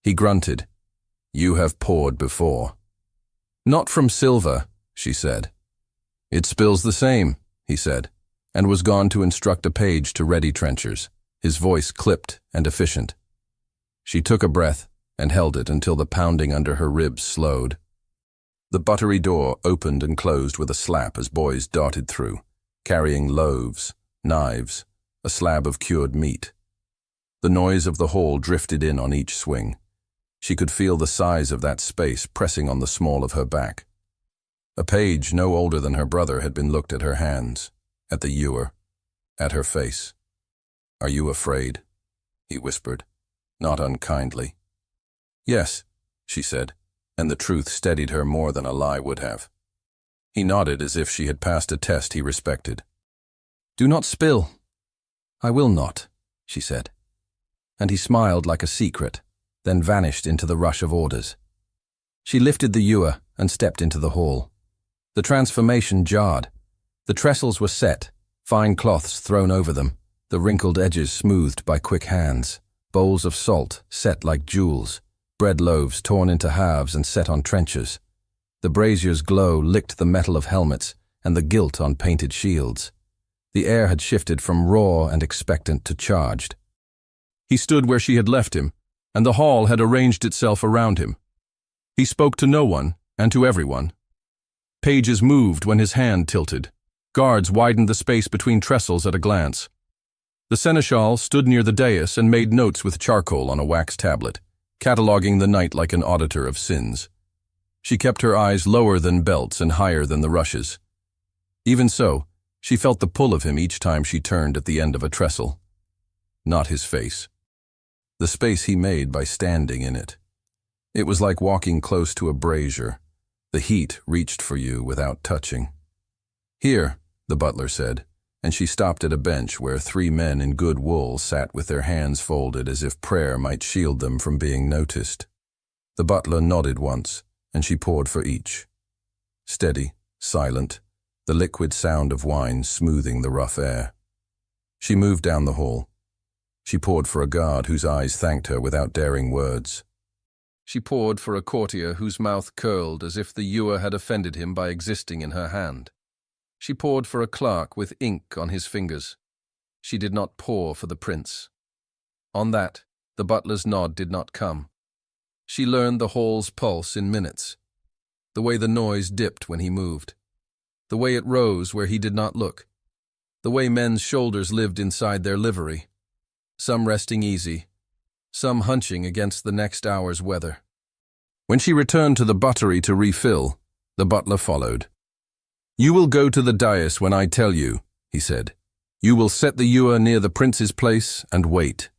He grunted. You have poured before. Not from silver, she said. It spills the same, he said, and was gone to instruct a page to ready trenchers, his voice clipped and efficient. She took a breath, and held it until the pounding under her ribs slowed. The buttery door opened and closed with a slap as boys darted through, carrying loaves, knives, a slab of cured meat. The noise of the hall drifted in on each swing. She could feel the size of that space pressing on the small of her back. A page no older than her brother had been looked at her hands, at the ewer, at her face. "Are you afraid?" he whispered, not unkindly. "Yes," she said, and the truth steadied her more than a lie would have. He nodded as if she had passed a test he respected. "Do not spill." "I will not," she said. And he smiled like a secret, then vanished into the rush of orders. She lifted the ewer and stepped into the hall. The transformation jarred. The trestles were set, fine cloths thrown over them, the wrinkled edges smoothed by quick hands, bowls of salt set like jewels, bread loaves torn into halves and set on trenchers. The brazier's glow licked the metal of helmets and the gilt on painted shields. The air had shifted from raw and expectant to charged. He stood where she had left him, and the hall had arranged itself around him. He spoke to no one and to everyone. Pages moved when his hand tilted. Guards widened the space between trestles at a glance. The seneschal stood near the dais and made notes with charcoal on a wax tablet, cataloging the night like an auditor of sins. She kept her eyes lower than belts and higher than the rushes. Even so, she felt the pull of him each time she turned at the end of a trestle. Not his face. The space he made by standing in it. It was like walking close to a brazier. The heat reached for you without touching. "Here," the butler said, and she stopped at a bench where 3 men in good wool sat with their hands folded as if prayer might shield them from being noticed. The butler nodded once, and she poured for each. Steady, silent, the liquid sound of wine smoothing the rough air. She moved down the hall. She poured for a guard whose eyes thanked her without daring words. She poured for a courtier whose mouth curled as if the ewer had offended him by existing in her hand. She poured for a clerk with ink on his fingers. She did not pour for the prince. On that, the butler's nod did not come. She learned the hall's pulse in minutes. The way the noise dipped when he moved. The way it rose where he did not look. The way men's shoulders lived inside their livery. Some resting easy, some hunching against the next hour's weather. When she returned to the buttery to refill, the butler followed. "You will go to the dais when I tell you," he said. "You will set the ewer near the prince's place and wait."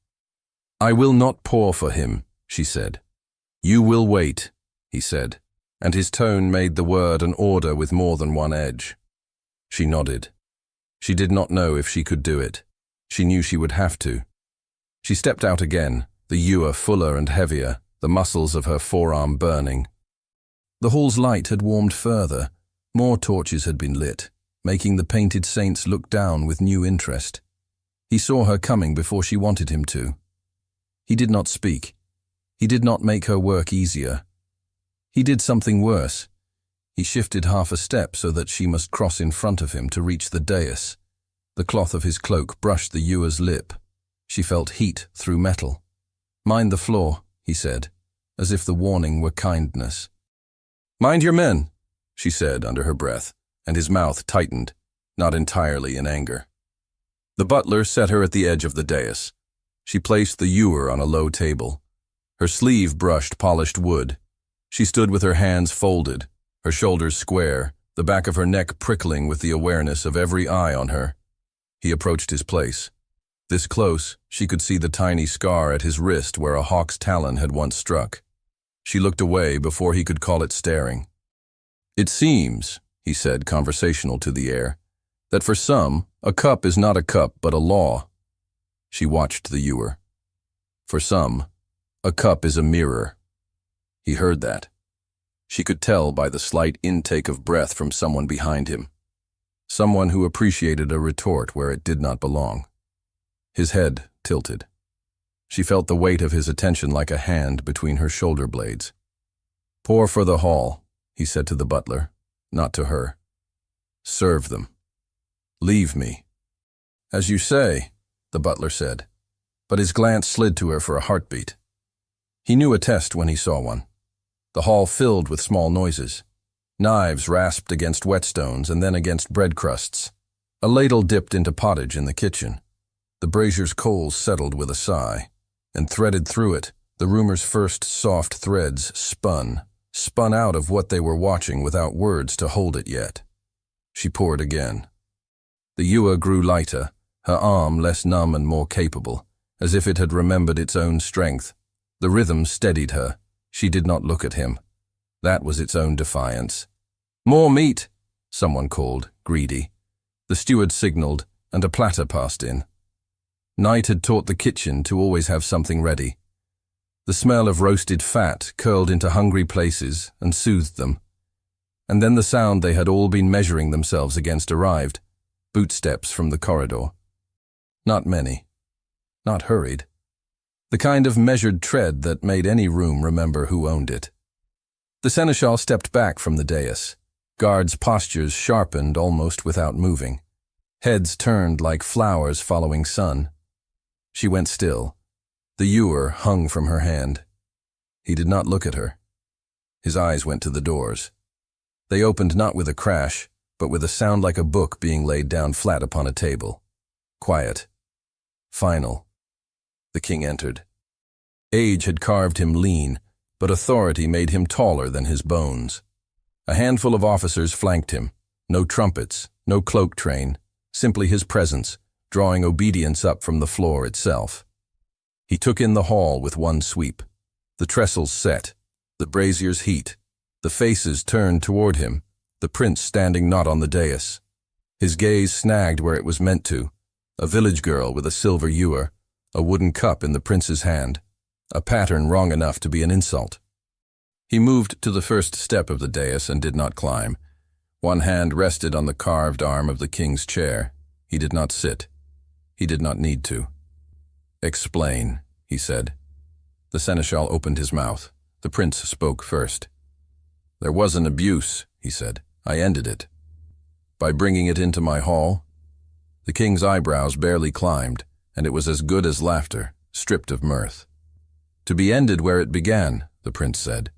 "I will not pour for him," she said. "You will wait," he said, and his tone made the word an order with more than one edge. She nodded. She did not know if she could do it. She knew she would have to. She stepped out again, the ewer fuller and heavier, the muscles of her forearm burning. The hall's light had warmed further. More torches had been lit, making the painted saints look down with new interest. He saw her coming before she wanted him to. He did not speak. He did not make her work easier. He did something worse. He shifted half a step so that she must cross in front of him to reach the dais. The cloth of his cloak brushed the ewer's lip. She felt heat through metal. "Mind the floor," he said, as if the warning were kindness. "Mind your men," she said under her breath, and his mouth tightened, not entirely in anger. The butler set her at the edge of the dais. She placed the ewer on a low table. Her sleeve brushed polished wood. She stood with her hands folded, her shoulders square, the back of her neck prickling with the awareness of every eye on her. He approached his place. This close, she could see the tiny scar at his wrist where a hawk's talon had once struck. She looked away before he could call it staring. "It seems," he said, conversational to the air, "that for some, a cup is not a cup but a law." She watched the ewer. "For some, a cup is a mirror." He heard that. She could tell by the slight intake of breath from someone behind him. Someone who appreciated a retort where it did not belong. His head tilted. She felt the weight of his attention like a hand between her shoulder blades. "Pour for the hall," he said to the butler, not to her. "Serve them. Leave me." "As you say," the butler said, but his glance slid to her for a heartbeat. He knew a test when he saw one. The hall filled with small noises. Knives rasped against whetstones and then against bread crusts. A ladle dipped into pottage in the kitchen. The brazier's coals settled with a sigh, and threaded through it, the room's first soft threads spun out of what they were watching without words to hold it yet. She poured again. The ewer grew lighter, her arm less numb and more capable, as if it had remembered its own strength. The rhythm steadied her. She did not look at him. That was its own defiance. "More meat," someone called, greedy. The steward signaled, and a platter passed in. Night had taught the kitchen to always have something ready. The smell of roasted fat curled into hungry places and soothed them. And then the sound they had all been measuring themselves against arrived, bootsteps from the corridor. Not many. Not hurried. The kind of measured tread that made any room remember who owned it. The seneschal stepped back from the dais. Guards' postures sharpened almost without moving. Heads turned like flowers following sun. She went still. The ewer hung from her hand. He did not look at her. His eyes went to the doors. They opened not with a crash, but with a sound like a book being laid down flat upon a table. Quiet. Final. The king entered. Age had carved him lean, but authority made him taller than his bones. A handful of officers flanked him. No trumpets, no cloak train, simply his presence, drawing obedience up from the floor itself. He took in the hall with one sweep. The trestles set, the brazier's heat, the faces turned toward him, the prince standing not on the dais. His gaze snagged where it was meant to, a village girl with a silver ewer, a wooden cup in the prince's hand, a pattern wrong enough to be an insult. He moved to the first step of the dais and did not climb. One hand rested on the carved arm of the king's chair. He did not sit. He did not need to. "Explain," he said. The seneschal opened his mouth. The prince spoke first. "There was an abuse," he said. "I ended it. By bringing it into my hall." The king's eyebrows barely climbed, and it was as good as laughter, stripped of mirth. "To be ended where it began," the prince said.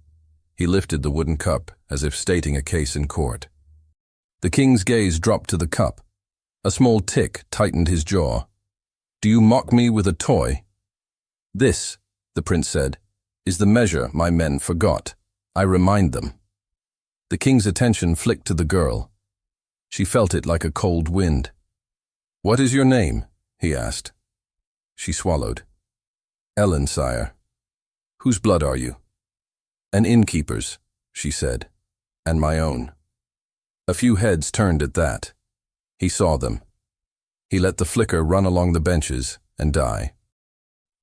He lifted the wooden cup, as if stating a case in court. The king's gaze dropped to the cup. A small tick tightened his jaw. "Do you mock me with a toy?" "This," the prince said, "is the measure my men forgot. I remind them." The king's attention flicked to the girl. She felt it like a cold wind. "What is your name?" he asked. She swallowed. "Ellen, sire." "Whose blood are you?" "An innkeeper's," she said, "and my own." A few heads turned at that. He saw them. He let the flicker run along the benches and die.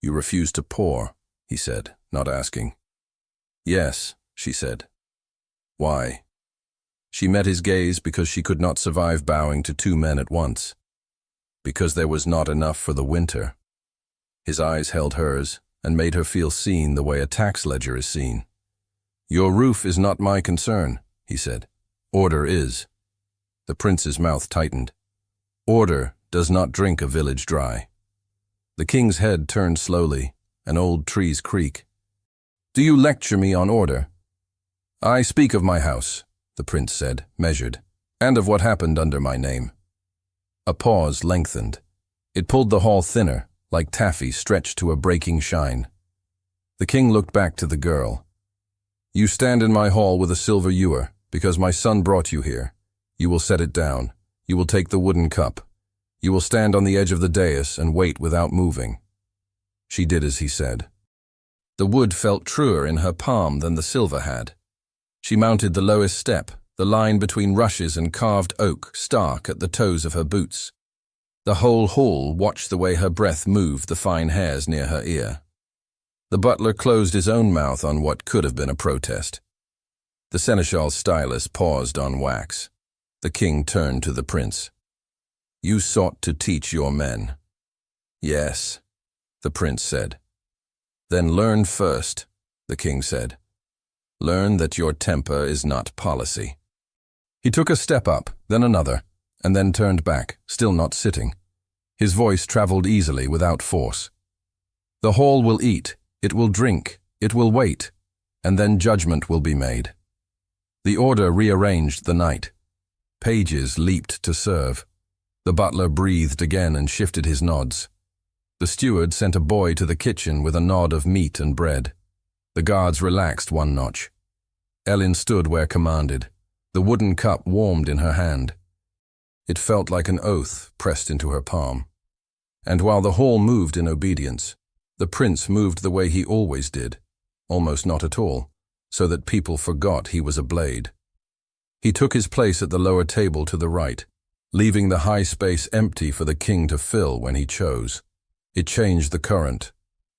"You refuse to pour," he said, not asking. "Yes," she said. "Why?" She met his gaze because she could not survive bowing to two men at once. Because there was not enough for the winter. His eyes held hers and made her feel seen the way a tax ledger is seen. "Your roof is not my concern," he said. "Order is." The prince's mouth tightened. "Order does not drink a village dry." The king's head turned slowly, and old trees creak. "Do you lecture me on order?" "I speak of my house," the prince said, measured, "and of what happened under my name." A pause lengthened. It pulled the hall thinner, like taffy stretched to a breaking shine. The king looked back to the girl. "You stand in my hall with a silver ewer, because my son brought you here. You will set it down. You will take the wooden cup. You will stand on the edge of the dais and wait without moving." She did as he said. The wood felt truer in her palm than the silver had. She mounted the lowest step, the line between rushes and carved oak stark at the toes of her boots. The whole hall watched the way her breath moved the fine hairs near her ear. The butler closed his own mouth on what could have been a protest. The seneschal's stylus paused on wax. The king turned to the prince. "You sought to teach your men." "Yes," the prince said. "Then learn first," the king said. "Learn that your temper is not policy." He took a step up, then another, and then turned back, still not sitting. His voice traveled easily without force. "The hall will eat, it will drink, It will wait, and then judgment will be made. The order rearranged the night. Pages leaped to serve. The butler breathed again and shifted his nods. The steward sent a boy to the kitchen with a nod of meat and bread. The guards relaxed one notch. Ellen stood where commanded. The wooden cup warmed in her hand. It felt like an oath pressed into her palm. And while the hall moved in obedience, the prince moved the way he always did, almost not at all, so that people forgot he was a blade. He took his place at the lower table to the right, leaving the high space empty for the king to fill when he chose. It changed the current.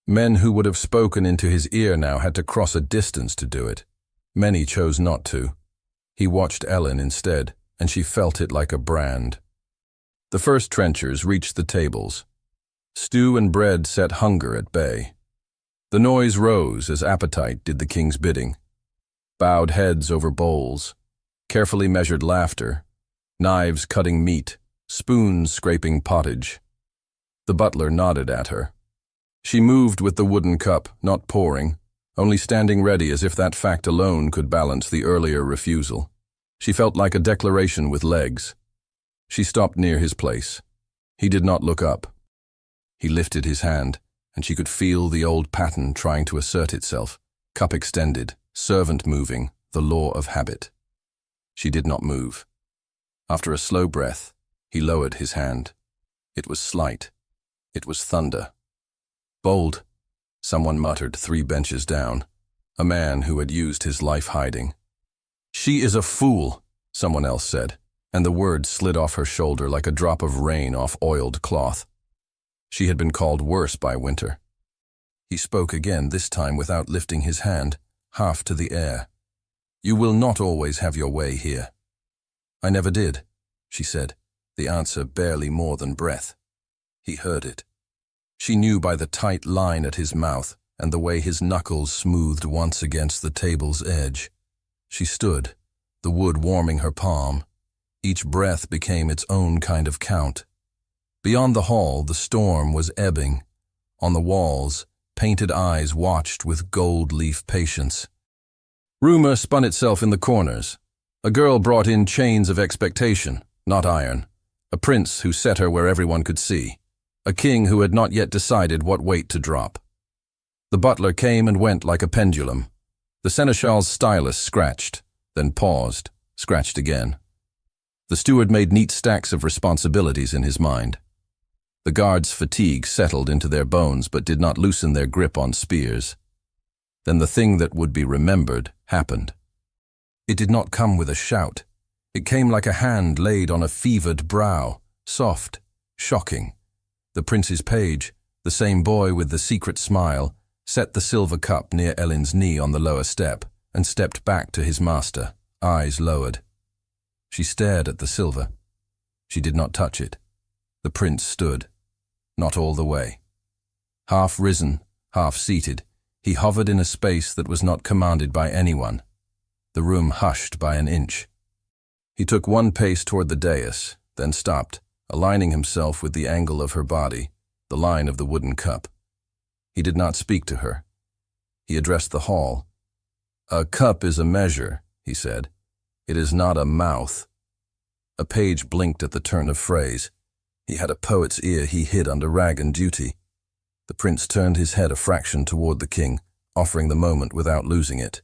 Men who would have spoken into his ear now had to cross a distance to do it. Many chose not to. He watched Ellen instead, and she felt it like a brand. The first trenchers reached the tables. Stew and bread set hunger at bay. The noise rose as appetite did the king's bidding. Bowed heads over bowls, carefully measured laughter, knives cutting meat, spoons scraping pottage. The butler nodded at her. She moved with the wooden cup, not pouring, only standing ready as if that fact alone could balance the earlier refusal. She felt like a declaration with legs. She stopped near his place. He did not look up. He lifted his hand, and she could feel the old pattern trying to assert itself, cup extended, servant moving, the law of habit. She did not move. After a slow breath, he lowered his hand. It was slight. It was thunder. Bold, someone muttered 3 benches down, a man who had used his life hiding. She is a fool, someone else said, and the word slid off her shoulder like a drop of rain off oiled cloth. She had been called worse by Winter. He spoke again, this time without lifting his hand, half to the air. You will not always have your way here. I never did, she said, the answer barely more than breath. He heard it. She knew by the tight line at his mouth and the way his knuckles smoothed once against the table's edge. She stood, the wood warming her palm. Each breath became its own kind of count. Beyond the hall, the storm was ebbing. On the walls, painted eyes watched with gold-leaf patience. Rumor spun itself in the corners. A girl brought in chains of expectation, not iron. A prince who set her where everyone could see. A king who had not yet decided what weight to drop. The butler came and went like a pendulum. The seneschal's stylus scratched, then paused, scratched again. The steward made neat stacks of responsibilities in his mind. The guards' fatigue settled into their bones but did not loosen their grip on spears. Then the thing that would be remembered happened. It did not come with a shout. It came like a hand laid on a fevered brow, soft, shocking. The prince's page, the same boy with the secret smile, set the silver cup near Ellen's knee on the lower step and stepped back to his master, eyes lowered. She stared at the silver. She did not touch it. The prince stood, not all the way. Half risen, half seated, he hovered in a space that was not commanded by anyone. The room hushed by an inch. He took 1 pace toward the dais, then stopped, aligning himself with the angle of her body, the line of the wooden cup. He did not speak to her. He addressed the hall. A cup is a measure, he said. It is not a mouth. A page blinked at the turn of phrase. He had a poet's ear he hid under rag and duty. The prince turned his head a fraction toward the king, offering the moment without losing it.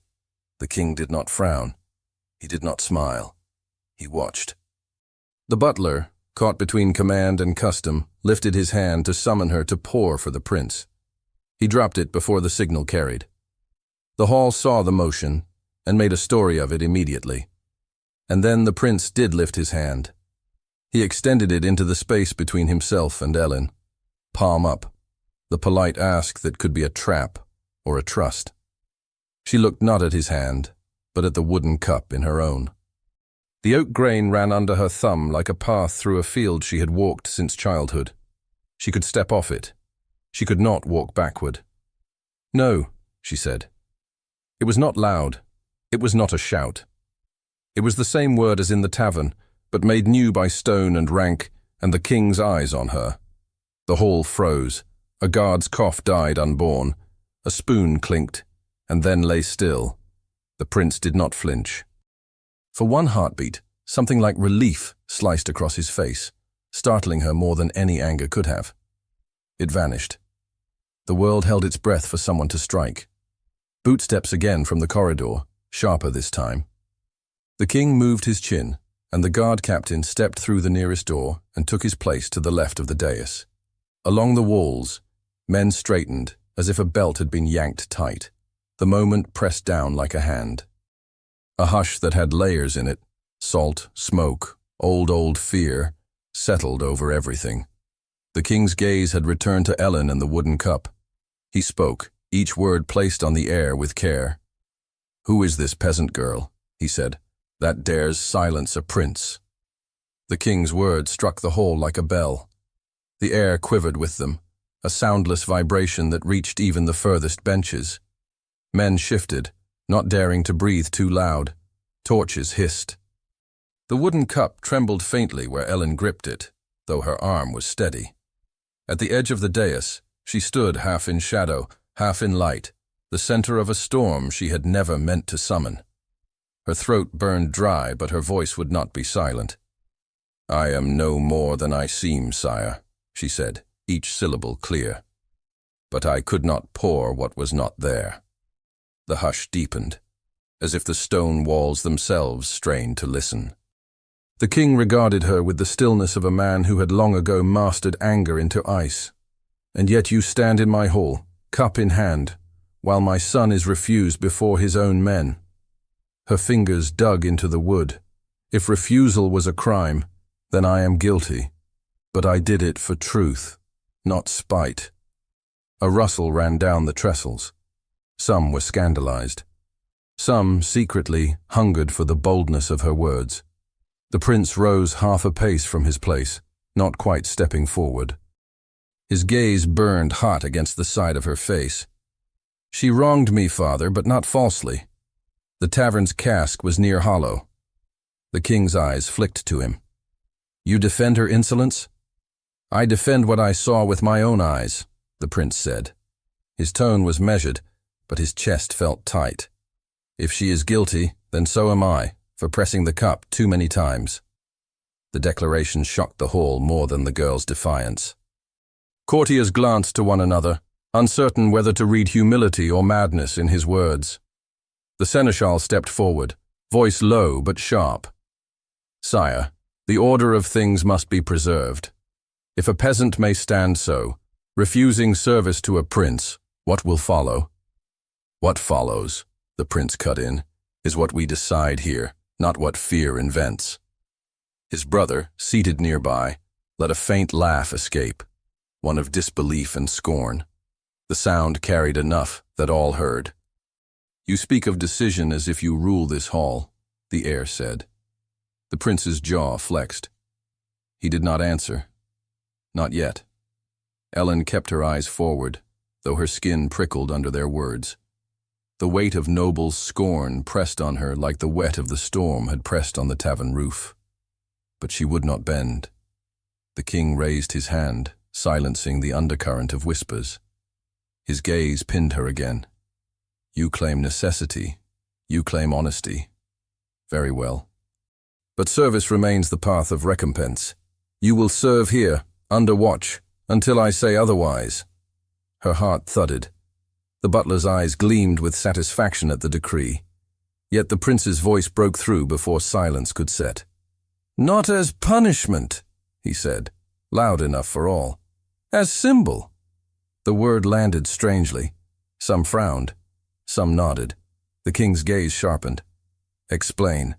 The king did not frown. He did not smile. He watched. The butler, caught between command and custom, lifted his hand to summon her to pour for the prince. He dropped it before the signal carried. The hall saw the motion and made a story of it immediately. And then the prince did lift his hand. He extended it into the space between himself and Ellen. Palm up, the polite ask that could be a trap or a trust. She looked not at his hand, but at the wooden cup in her own. The oak grain ran under her thumb like a path through a field she had walked since childhood. She could step off it. She could not walk backward. No, she said. It was not loud. It was not a shout. It was the same word as in the tavern, but made new by stone and rank, and the king's eyes on her. The hall froze. A guard's cough died unborn. A spoon clinked. and then lay still. The prince did not flinch. For one heartbeat, something like relief sliced across his face, startling her more than any anger could have. It vanished. The world held its breath for someone to strike. Bootsteps again from the corridor, sharper this time. The king moved his chin, and the guard captain stepped through the nearest door and took his place to the left of the dais. Along the walls, men straightened as if a belt had been yanked tight, the moment pressed down like a hand. A hush that had layers in it, salt, smoke, old fear, settled over everything. The king's gaze had returned to Ellen and the wooden cup. He spoke, each word placed on the air with care. "Who is this peasant girl," he said, "that dares silence a prince?" The king's words struck the hall like a bell. The air quivered with them, a soundless vibration that reached even the furthest benches. Men shifted, not daring to breathe too loud. Torches hissed. The wooden cup trembled faintly where Ellen gripped it, though her arm was steady. At the edge of the dais, she stood half in shadow, half in light, the center of a storm she had never meant to summon. Her throat burned dry, but her voice would not be silent. "I am no more than I seem, sire," she said, each syllable clear. "But I could not pour what was not there." The hush deepened, as if the stone walls themselves strained to listen. The king regarded her with the stillness of a man who had long ago mastered anger into ice. "And yet you stand in my hall, cup in hand, while my son is refused before his own men." Her fingers dug into the wood. "If refusal was a crime, then I am guilty. But I did it for truth, not spite." A rustle ran down the trestles. Some were scandalized. Some, secretly, hungered for the boldness of her words. The prince rose half a pace from his place, not quite stepping forward. His gaze burned hot against the side of her face. "She wronged me, father, but not falsely. The tavern's cask was near hollow." The king's eyes flicked to him. "You defend her insolence?" "I defend what I saw with my own eyes," the prince said. His tone was measured, but his chest felt tight. "If she is guilty, then so am I, for pressing the cup too many times." The declaration shocked the hall more than the girl's defiance. Courtiers glanced to one another, uncertain whether to read humility or madness in his words. The seneschal stepped forward, voice low but sharp. "Sire, the order of things must be preserved. If a peasant may stand so, refusing service to a prince, what will follow?" "What follows," the prince cut in, "is what we decide here, not what fear invents." His brother, seated nearby, let a faint laugh escape, one of disbelief and scorn. The sound carried enough that all heard. "You speak of decision as if you rule this hall," the heir said. The prince's jaw flexed. He did not answer. Not yet. Ellen kept her eyes forward, though her skin prickled under their words. The weight of noble scorn pressed on her like the wet of the storm had pressed on the tavern roof. But she would not bend. The king raised his hand, silencing the undercurrent of whispers. His gaze pinned her again. "You claim necessity. You claim honesty. Very well. But service remains the path of recompense. You will serve here, under watch, until I say otherwise." Her heart thudded. The butler's eyes gleamed with satisfaction at the decree. Yet the prince's voice broke through before silence could set. "Not as punishment," he said, loud enough for all. "As symbol." The word landed strangely. Some frowned. Some nodded. The king's gaze sharpened. "Explain."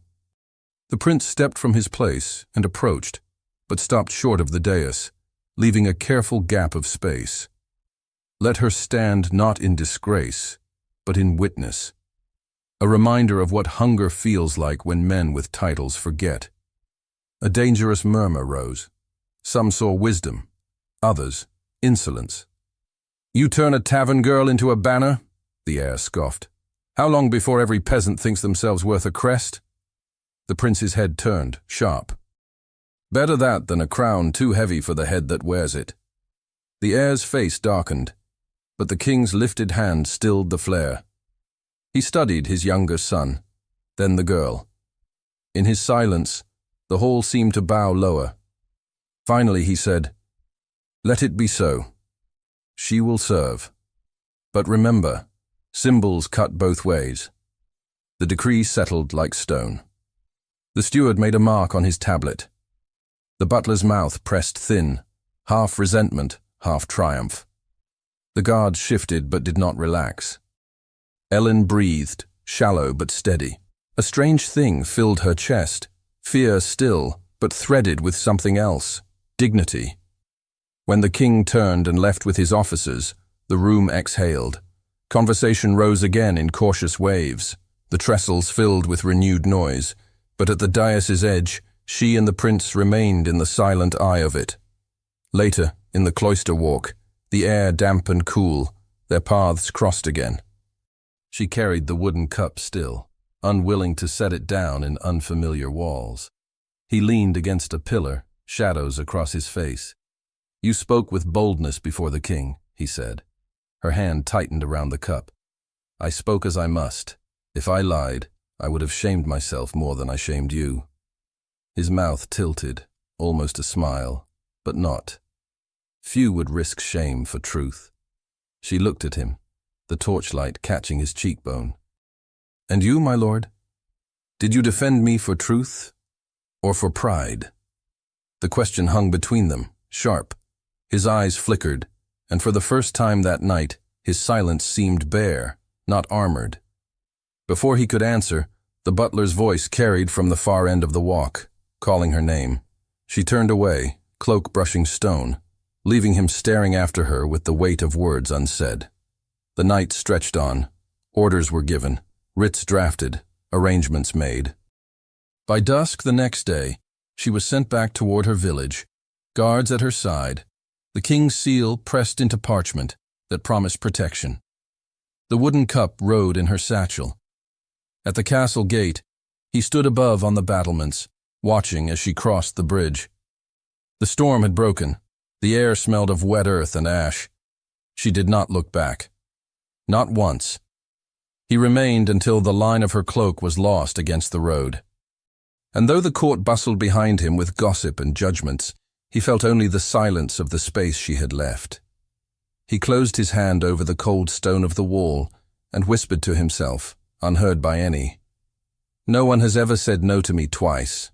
The prince stepped from his place and approached, but stopped short of the dais, leaving a careful gap of space. Let her stand not in disgrace, but in witness. A reminder of what hunger feels like when men with titles forget. A dangerous murmur rose. Some saw wisdom, others insolence. "You turn a tavern girl into a banner?" the heir scoffed. "How long before every peasant thinks themselves worth a crest?" The prince's head turned, sharp. "Better that than a crown too heavy for the head that wears it." The heir's face darkened, but the king's lifted hand stilled the flare. He studied his younger son, then the girl. In his silence, the hall seemed to bow lower. Finally he said, "Let it be so. She will serve. But remember, symbols cut both ways." The decree settled like stone. The steward made a mark on his tablet. The butler's mouth pressed thin, half resentment, half triumph. The guards shifted but did not relax. Ellen breathed, shallow but steady. A strange thing filled her chest, fear still, but threaded with something else, dignity. When the king turned and left with his officers, the room exhaled. Conversation rose again in cautious waves, the trestles filled with renewed noise, but at the dais' edge, she and the prince remained in the silent eye of it. Later, in the cloister walk, the air damp and cool, their paths crossed again. She carried the wooden cup still, unwilling to set it down in unfamiliar walls. He leaned against a pillar, shadows across his face. "You spoke with boldness before the king," he said. Her hand tightened around the cup. "I spoke as I must. If I lied, I would have shamed myself more than I shamed you." His mouth tilted, almost a smile, but not. Few would risk shame for truth. She looked at him, the torchlight catching his cheekbone. "And you, my lord? Did you defend me for truth or for pride?" The question hung between them, sharp. His eyes flickered, and for the first time that night, his silence seemed bare, not armored. Before he could answer, the butler's voice carried from the far end of the walk, calling her name. She turned away, cloak brushing stone, leaving him staring after her with the weight of words unsaid. The night stretched on. Orders were given, writs drafted, arrangements made. By dusk the next day, she was sent back toward her village, guards at her side, the king's seal pressed into parchment that promised protection. The wooden cup rode in her satchel. At the castle gate, he stood above on the battlements, watching as she crossed the bridge. The storm had broken. The air smelled of wet earth and ash. She did not look back. Not once. He remained until the line of her cloak was lost against the road. And though the court bustled behind him with gossip and judgments, he felt only the silence of the space she had left. He closed his hand over the cold stone of the wall and whispered to himself, unheard by any, "No one has ever said no to me twice."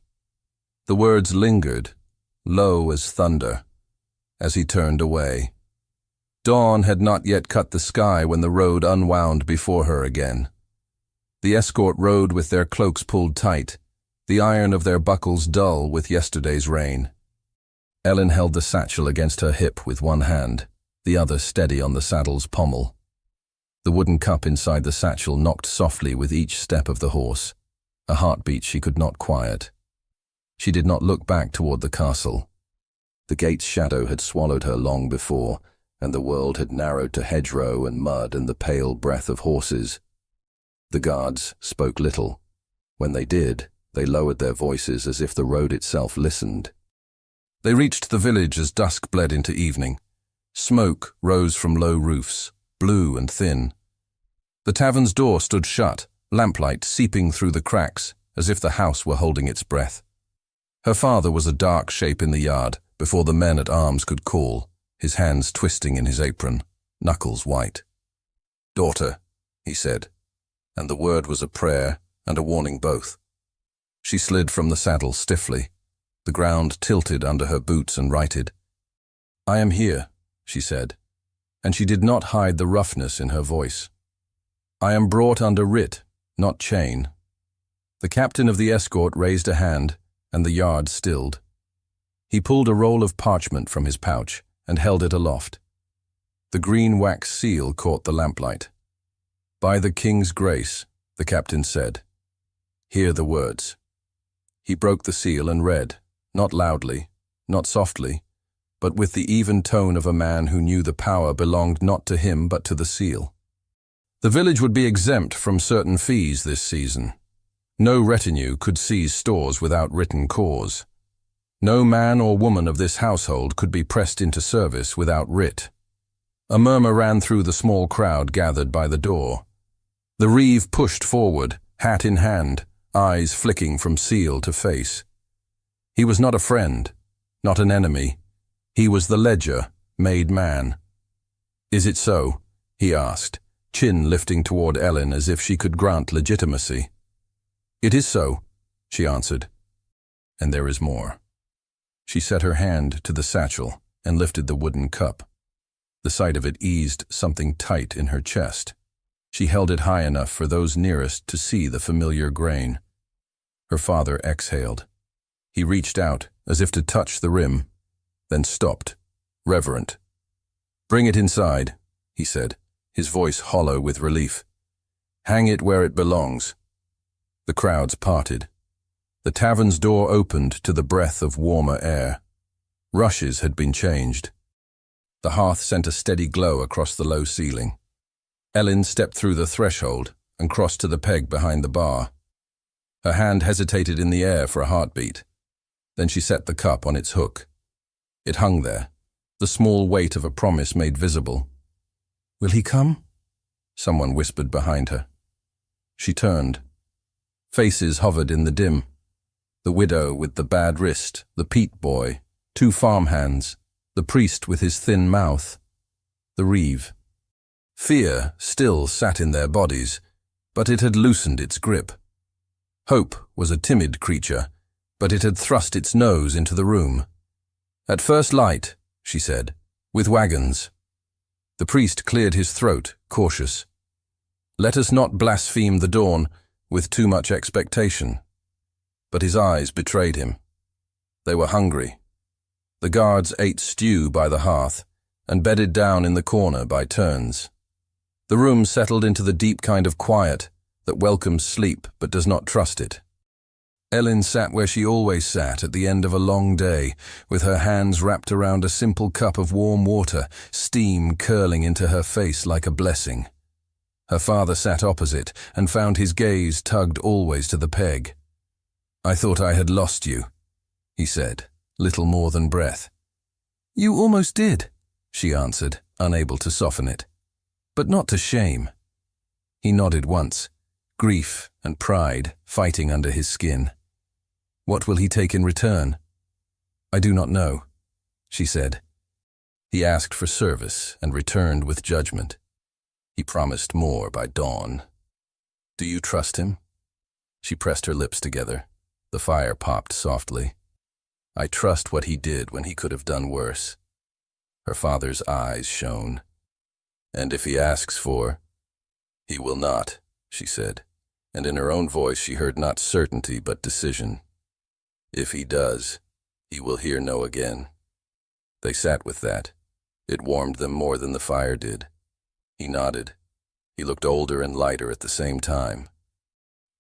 The words lingered, low as thunder, as he turned away. Dawn had not yet cut the sky when the road unwound before her again. The escort rode with their cloaks pulled tight, the iron of their buckles dull with yesterday's rain. Ellen held the satchel against her hip with one hand, the other steady on the saddle's pommel. The wooden cup inside the satchel knocked softly with each step of the horse, a heartbeat she could not quiet. She did not look back toward the castle. The gate's shadow had swallowed her long before, and the world had narrowed to hedgerow and mud and the pale breath of horses. The guards spoke little. When they did, they lowered their voices as if the road itself listened. They reached the village as dusk bled into evening. Smoke rose from low roofs, blue and thin. The tavern's door stood shut, lamplight seeping through the cracks, as if the house were holding its breath. Her father was a dark shape in the yard before the men at arms could call, his hands twisting in his apron, knuckles white. "Daughter," he said, and the word was a prayer and a warning both. She slid from the saddle stiffly. The ground tilted under her boots and righted. "I am here," she said, and she did not hide the roughness in her voice. "I am brought under writ, not chain." The captain of the escort raised a hand, and the yard stilled. He pulled a roll of parchment from his pouch and held it aloft. The green wax seal caught the lamplight. "By the king's grace," the captain said. "Hear the words." He broke the seal and read, not loudly, not softly, but with the even tone of a man who knew the power belonged not to him but to the seal. The village would be exempt from certain fees this season. No retinue could seize stores without written cause. No man or woman of this household could be pressed into service without writ. A murmur ran through the small crowd gathered by the door. The reeve pushed forward, hat in hand, eyes flicking from seal to face. He was not a friend, not an enemy. He was the ledger, made man. "Is it so?" he asked, chin lifting toward Ellen as if she could grant legitimacy. "It is so," she answered. "And there is more." She set her hand to the satchel and lifted the wooden cup. The sight of it eased something tight in her chest. She held it high enough for those nearest to see the familiar grain. Her father exhaled. He reached out, as if to touch the rim, then stopped, reverent. "Bring it inside," he said, his voice hollow with relief. "Hang it where it belongs." The crowds parted. The tavern's door opened to the breath of warmer air. Rushes had been changed. The hearth sent a steady glow across the low ceiling. Ellen stepped through the threshold and crossed to the peg behind the bar. Her hand hesitated in the air for a heartbeat. Then she set the cup on its hook. It hung there, the small weight of a promise made visible. "Will he come?" someone whispered behind her. She turned. Faces hovered in the dim. The widow with the bad wrist, the peat boy, 2 farmhands, the priest with his thin mouth, the reeve. Fear still sat in their bodies, but it had loosened its grip. Hope was a timid creature, but it had thrust its nose into the room. "At first light," she said, "with wagons." The priest cleared his throat, cautious. "Let us not blaspheme the dawn with too much expectation." But his eyes betrayed him. They were hungry. The guards ate stew by the hearth and bedded down in the corner by turns. The room settled into the deep kind of quiet that welcomes sleep but does not trust it. Ellen sat where she always sat at the end of a long day, with her hands wrapped around a simple cup of warm water, steam curling into her face like a blessing. Her father sat opposite and found his gaze tugged always to the peg. "I thought I had lost you," he said, little more than breath. "You almost did," she answered, unable to soften it. "But not to shame." He nodded once, grief and pride fighting under his skin. "What will he take in return?" "I do not know," she said. He asked for service and returned with judgment. He promised more by dawn. "Do you trust him?" She pressed her lips together. The fire popped softly. "I trust what he did when he could have done worse." Her father's eyes shone. "And if he asks for—" "He will not," she said, and in her own voice she heard not certainty but decision. "If he does, he will hear no again." They sat with that. It warmed them more than the fire did. He nodded. He looked older and lighter at the same time.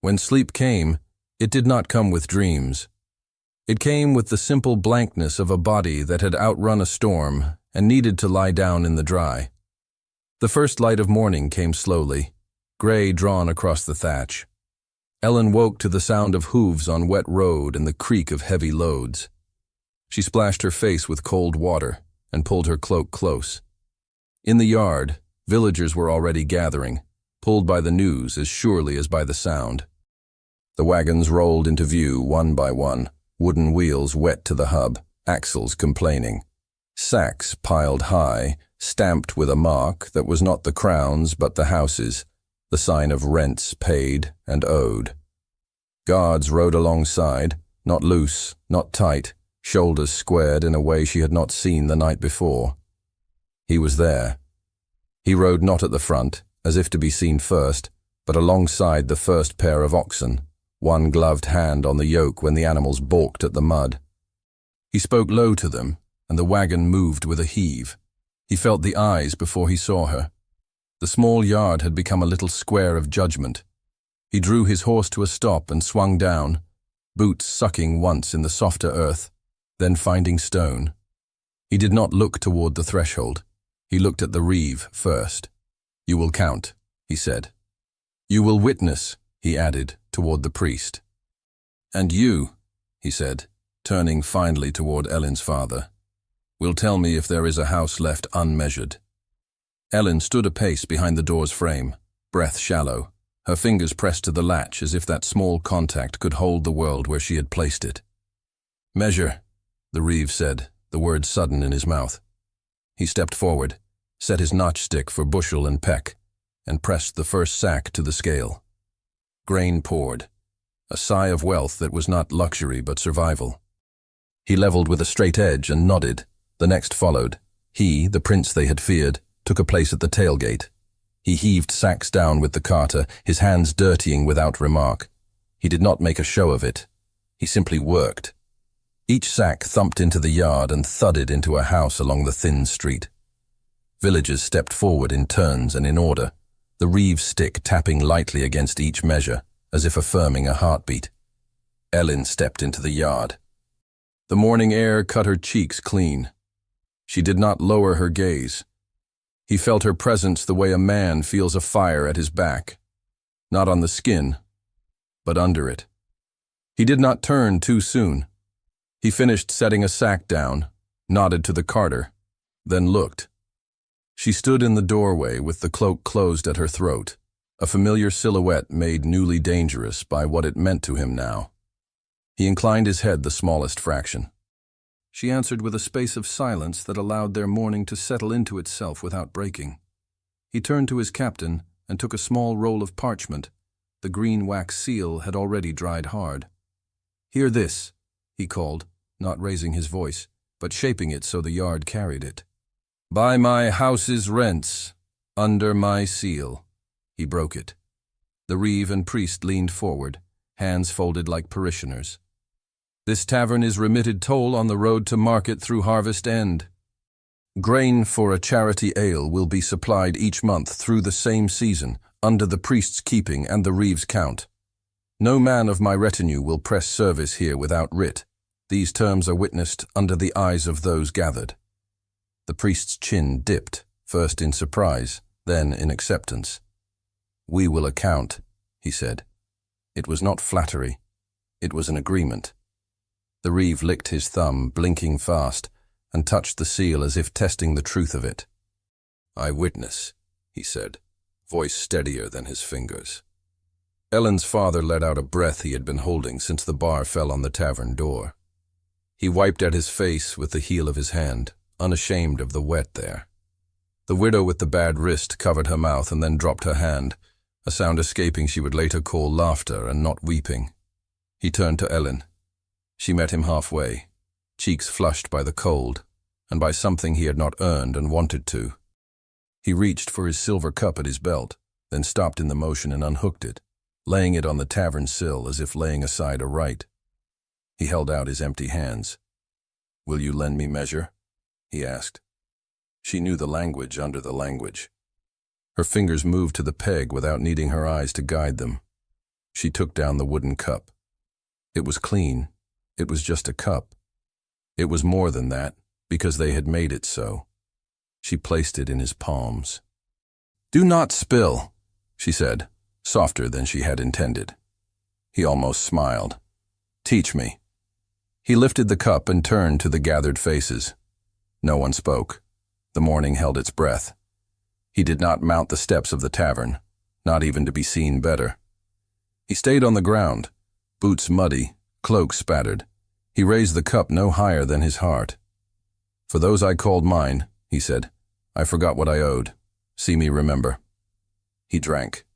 When sleep came, it did not come with dreams. It came with the simple blankness of a body that had outrun a storm and needed to lie down in the dry. The first light of morning came slowly, gray drawn across the thatch. Ellen woke to the sound of hooves on wet road and the creak of heavy loads. She splashed her face with cold water and pulled her cloak close. In the yard, villagers were already gathering, pulled by the news as surely as by the sound. The wagons rolled into view one by one, wooden wheels wet to the hub, axles complaining. Sacks piled high, stamped with a mark that was not the crown's but the house's, the sign of rents paid and owed. Guards rode alongside, not loose, not tight, shoulders squared in a way she had not seen the night before. He was there. He rode not at the front, as if to be seen first, but alongside the first pair of oxen, one gloved hand on the yoke when the animals balked at the mud. He spoke low to them, and the wagon moved with a heave. He felt the eyes before he saw her. The small yard had become a little square of judgment. He drew his horse to a stop and swung down, boots sucking once in the softer earth, then finding stone. He did not look toward the threshold. He looked at the reeve first. "You will count," he said. "You will witness," he added, toward the priest. "And you," he said, turning finally toward Ellen's father, "will tell me if there is a house left unmeasured." Ellen stood a pace behind the door's frame, breath shallow. Her fingers pressed to the latch as if that small contact could hold the world where she had placed it. "Measure," the Reeve said, the word sudden in his mouth. He stepped forward, set his notchstick for bushel and peck, and pressed the first sack to the scale. Grain poured, a sigh of wealth that was not luxury but survival. He leveled with a straight edge and nodded. The next followed. He, the prince they had feared, took a place at the tailgate. He heaved sacks down with the carter, his hands dirtying without remark. He did not make a show of it. He simply worked. Each sack thumped into the yard and thudded into a house along the thin street. Villagers stepped forward in turns and in order, the Reeve stick tapping lightly against each measure, as if affirming a heartbeat. Ellen stepped into the yard. The morning air cut her cheeks clean. She did not lower her gaze. He felt her presence the way a man feels a fire at his back, not on the skin, but under it. He did not turn too soon. He finished setting a sack down, nodded to the carter, then looked. She stood in the doorway with the cloak closed at her throat, a familiar silhouette made newly dangerous by what it meant to him now. He inclined his head the smallest fraction. She answered with a space of silence that allowed their morning to settle into itself without breaking. He turned to his captain and took a small roll of parchment. The green wax seal had already dried hard. "Hear this," he called, not raising his voice, but shaping it so the yard carried it. "By my house's rents, under my seal." He broke it. The Reeve and priest leaned forward, hands folded like parishioners. "This tavern is remitted toll on the road to market through Harvest End. Grain for a charity ale will be supplied each month through the same season, under the priest's keeping and the Reeve's count. No man of my retinue will press service here without writ. These terms are witnessed under the eyes of those gathered." The priest's chin dipped, first in surprise, then in acceptance. "We will account," he said. It was not flattery. It was an agreement. The Reeve licked his thumb, blinking fast, and touched the seal as if testing the truth of it. "I witness," he said, voice steadier than his fingers. Ellen's father let out a breath he had been holding since the bar fell on the tavern door. He wiped at his face with the heel of his hand, unashamed of the wet there. The widow with the bad wrist covered her mouth and then dropped her hand, a sound escaping she would later call laughter and not weeping. He turned to Ellen. She met him halfway, cheeks flushed by the cold, and by something he had not earned and wanted to. He reached for his silver cup at his belt, then stopped in the motion and unhooked it, laying it on the tavern sill as if laying aside a right. He held out his empty hands. "Will you lend me measure?" he asked. She knew the language under the language. Her fingers moved to the peg without needing her eyes to guide them. She took down the wooden cup. It was clean. It was just a cup. It was more than that, because they had made it so. She placed it in his palms. "Do not spill," she said, softer than she had intended. He almost smiled. "Teach me." He lifted the cup and turned to the gathered faces. No one spoke. The morning held its breath. He did not mount the steps of the tavern, not even to be seen better. He stayed on the ground, boots muddy, cloak spattered. He raised the cup no higher than his heart. "For those I called mine," he said, "I forgot what I owed. See me remember." He drank.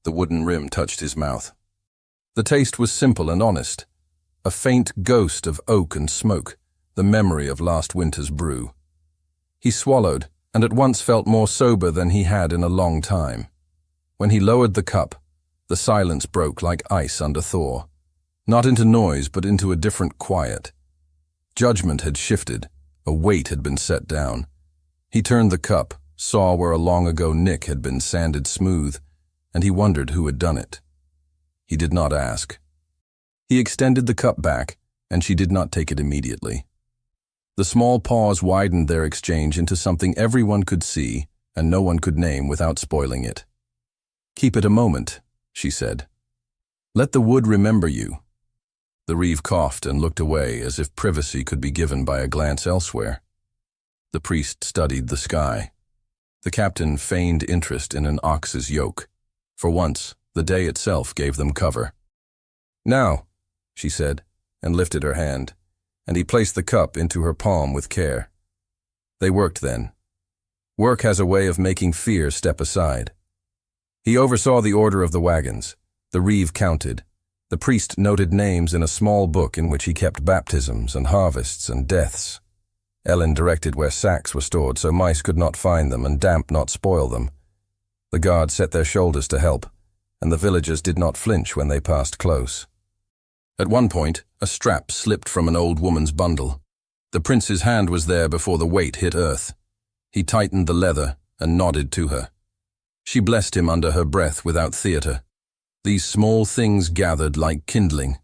The wooden rim touched his mouth. The taste was simple and honest, a faint ghost of oak and smoke, the memory of last winter's brew. He swallowed, and at once felt more sober than he had in a long time. When he lowered the cup, the silence broke like ice under thaw, not into noise but into a different quiet. Judgment had shifted, a weight had been set down. He turned the cup, saw where a long ago nick had been sanded smooth, and he wondered who had done it. He did not ask. He extended the cup back, and she did not take it immediately. The small pause widened their exchange into something everyone could see and no one could name without spoiling it. "Keep it a moment," she said. "Let the wood remember you." The Reeve coughed and looked away as if privacy could be given by a glance elsewhere. The priest studied the sky. The captain feigned interest in an ox's yoke. For once, The day itself gave them cover. "Now," she said, and lifted her hand, and he placed the cup into her palm with care. They worked then. Work has a way of making fear step aside. He oversaw the order of the wagons. The reeve counted. The priest noted names in a small book in which he kept baptisms and harvests and deaths. Ellen directed where sacks were stored so mice could not find them and damp not spoil them. The guards set their shoulders to help, and the villagers did not flinch when they passed close. At one point, a strap slipped from an old woman's bundle. The prince's hand was there before the weight hit earth. He tightened the leather and nodded to her. She blessed him under her breath without theatre. These small things gathered like kindling.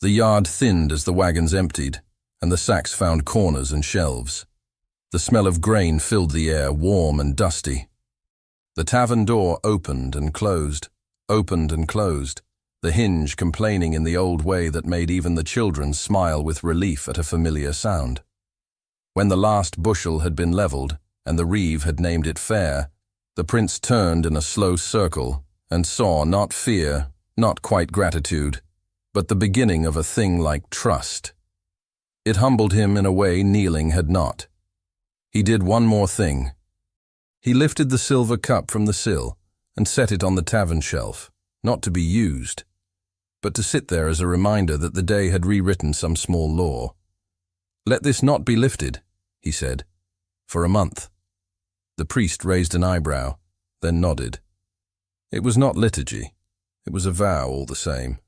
The yard thinned as the wagons emptied, and the sacks found corners and shelves. The smell of grain filled the air, warm and dusty. The tavern door opened and closed, the hinge complaining in the old way that made even the children smile with relief at a familiar sound. When the last bushel had been levelled, and the reeve had named it fair, the prince turned in a slow circle and saw not fear, not quite gratitude, but the beginning of a thing like trust. It humbled him in a way kneeling had not. He did one more thing. He lifted the silver cup from the sill and set it on the tavern shelf, not to be used, but to sit there as a reminder that the day had rewritten some small law. "Let this not be lifted," he said, "for a month." The priest raised an eyebrow, then nodded. It was not liturgy. It was a vow all the same.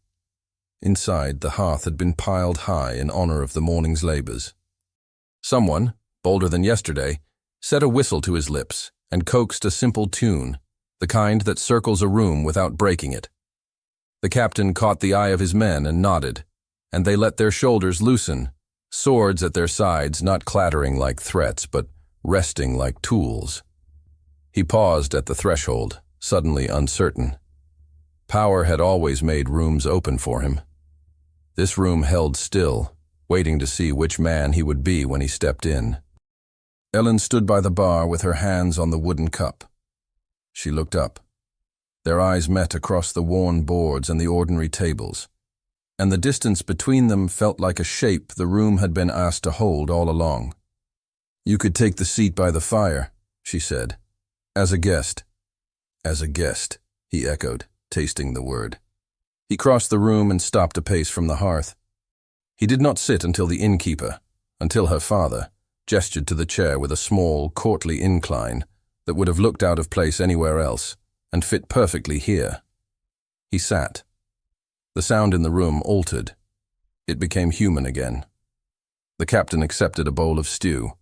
Inside, the hearth had been piled high in honor of the morning's labors. Someone, bolder than yesterday, set a whistle to his lips and coaxed a simple tune, the kind that circles a room without breaking it. The captain caught the eye of his men and nodded, and they let their shoulders loosen, swords at their sides not clattering like threats but resting like tools. He paused at the threshold, suddenly uncertain. Power had always made rooms open for him. This room held still, waiting to see which man he would be when he stepped in. Ellen stood by the bar with her hands on the wooden cup. She looked up. Their eyes met across the worn boards and the ordinary tables, and the distance between them felt like a shape the room had been asked to hold all along. "You could take the seat by the fire," she said. "As a guest." "As a guest," he echoed, tasting the word. He crossed the room and stopped a pace from the hearth. He did not sit until the innkeeper, until her father, gestured to the chair with a small, courtly incline that would have looked out of place anywhere else and fit perfectly here. He sat. The sound in the room altered. It became human again. The captain accepted a bowl of stew.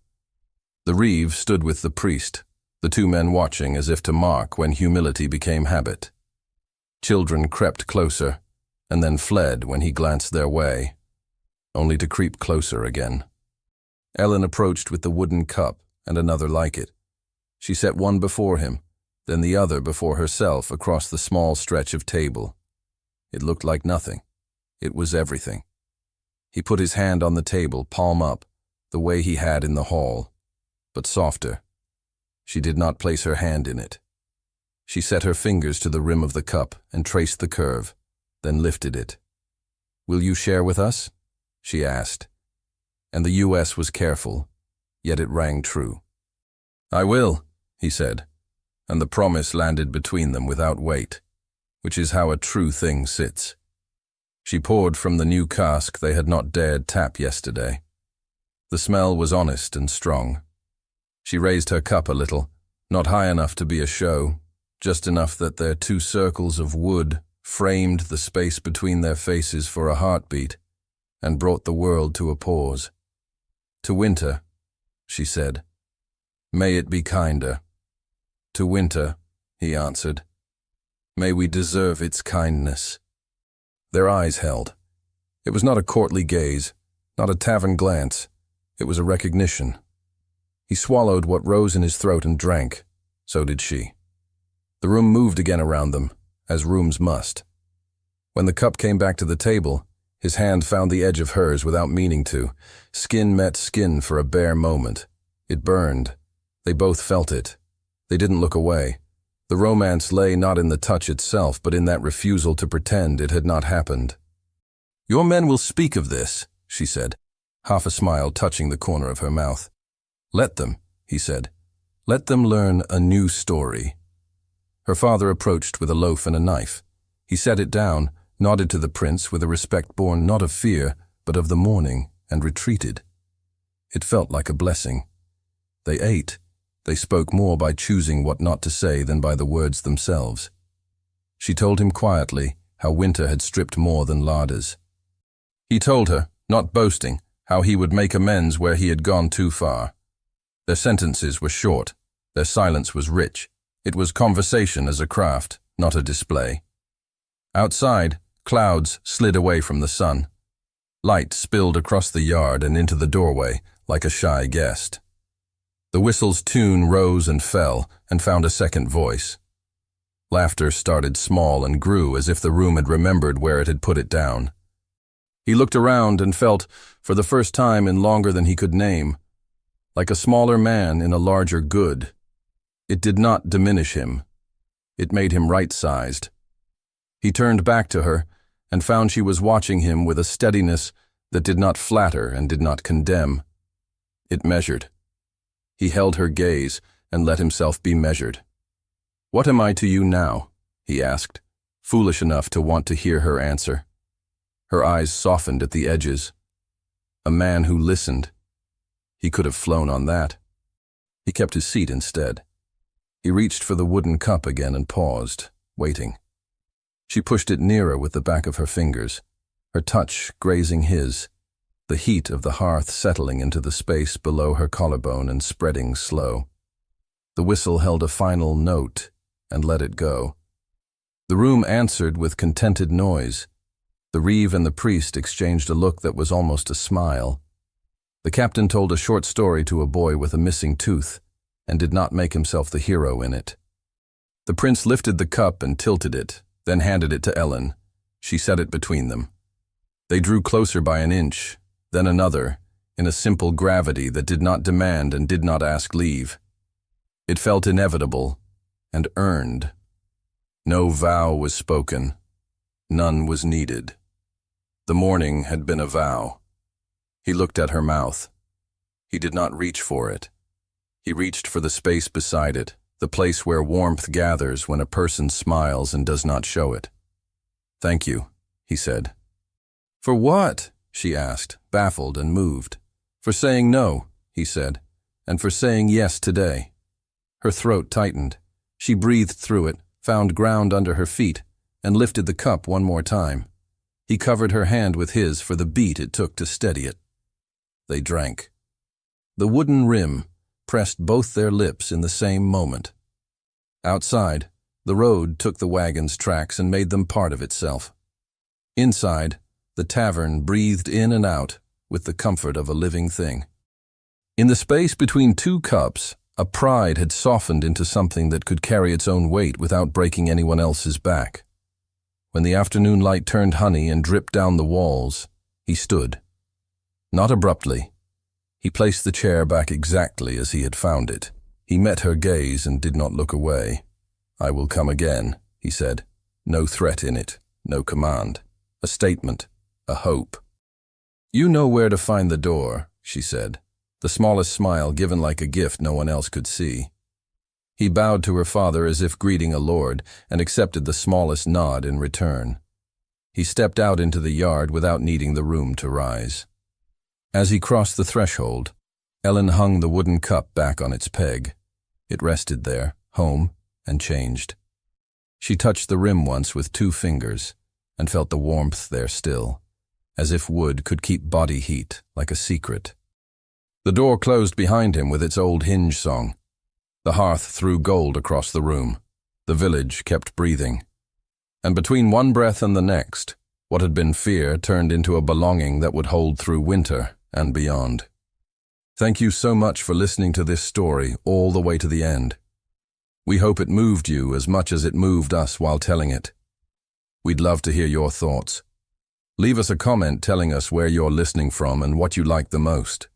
The reeve stood with the priest, the two men watching as if to mark when humility became habit. Children crept closer, and then fled when he glanced their way, only to creep closer again. Ellen approached with the wooden cup and another like it. She set one before him, then the other before herself across the small stretch of table. It looked like nothing. It was everything. He put his hand on the table, palm up, the way he had in the hall, but softer. She did not place her hand in it. She set her fingers to the rim of the cup and traced the curve, then lifted it. "Will you share with us?" she asked. And the U.S. was careful, yet it rang true. "I will," he said, and the promise landed between them without weight, which is how a true thing sits. She poured from the new cask they had not dared tap yesterday. The smell was honest and strong. She raised her cup a little, not high enough to be a show, just enough that their two circles of wood framed the space between their faces for a heartbeat and brought the world to a pause. "To winter," she said. "May it be kinder." "To winter," he answered. "May we deserve its kindness." Their eyes held. It was not a courtly gaze, not a tavern glance. It was a recognition. He swallowed what rose in his throat and drank. So did she. The room moved again around them, as rooms must. When the cup came back to the table, his hand found the edge of hers without meaning to. Skin met skin for a bare moment. It burned. They both felt it. They didn't look away. The romance lay not in the touch itself, but in that refusal to pretend it had not happened. "Your men will speak of this," she said, half a smile touching the corner of her mouth. "Let them," he said. "Let them learn a new story." Her father approached with a loaf and a knife. He set it down, nodded to the prince with a respect born not of fear, but of the morning, and retreated. It felt like a blessing. They ate. They spoke more by choosing what not to say than by the words themselves. She told him quietly how winter had stripped more than larders. He told her, not boasting, how he would make amends where he had gone too far. Their sentences were short. Their silence was rich. It was conversation as a craft, not a display. Outside, clouds slid away from the sun. Light spilled across the yard and into the doorway like a shy guest. The whistle's tune rose and fell and found a second voice. Laughter started small and grew as if the room had remembered where it had put it down. He looked around and felt, for the first time in longer than he could name, like a smaller man in a larger good. It did not diminish him. It made him right-sized. He turned back to her and found she was watching him with a steadiness that did not flatter and did not condemn. It measured. He held her gaze and let himself be measured. "What am I to you now?" he asked, foolish enough to want to hear her answer. Her eyes softened at the edges. A man who listened. He could have flown on that. He kept his seat instead. He reached for the wooden cup again and paused, waiting. She pushed it nearer with the back of her fingers, her touch grazing his, the heat of the hearth settling into the space below her collarbone and spreading slow. The whistle held a final note and let it go. The room answered with contented noise. The reeve and the priest exchanged a look that was almost a smile. The captain told a short story to a boy with a missing tooth and did not make himself the hero in it. The prince lifted the cup and tilted it, then handed it to Ellen. She set it between them. They drew closer by an inch, then another, in a simple gravity that did not demand and did not ask leave. It felt inevitable and earned. No vow was spoken. None was needed. The morning had been a vow. He looked at her mouth. He did not reach for it. He reached for the space beside it, the place where warmth gathers when a person smiles and does not show it. "Thank you," he said. "For what?" she asked, baffled and moved. "For saying no," he said, "and for saying yes today." Her throat tightened. She breathed through it, found ground under her feet, and lifted the cup one more time. He covered her hand with his for the beat it took to steady it. They drank. The wooden rim pressed both their lips in the same moment. Outside, the road took the wagon's tracks and made them part of itself. Inside, the tavern breathed in and out with the comfort of a living thing. In the space between two cups, a pride had softened into something that could carry its own weight without breaking anyone else's back. When the afternoon light turned honey and dripped down the walls, he stood. Not abruptly. He placed the chair back exactly as he had found it. He met her gaze and did not look away. "I will come again," he said. No threat in it, no command. A statement, a hope. "You know where to find the door," she said, the smallest smile given like a gift no one else could see. He bowed to her father as if greeting a lord and accepted the smallest nod in return. He stepped out into the yard without needing the room to rise. As he crossed the threshold, Ellen hung the wooden cup back on its peg. It rested there, home, and changed. She touched the rim once with 2 fingers and felt the warmth there still, as if wood could keep body heat like a secret. The door closed behind him with its old hinge song. The hearth threw gold across the room. The village kept breathing. And between one breath and the next, what had been fear turned into a belonging that would hold through winter and beyond. Thank you so much for listening to this story all the way to the end. We hope it moved you as much as it moved us while telling it. We'd love to hear your thoughts. Leave us a comment telling us where you're listening from and what you like the most.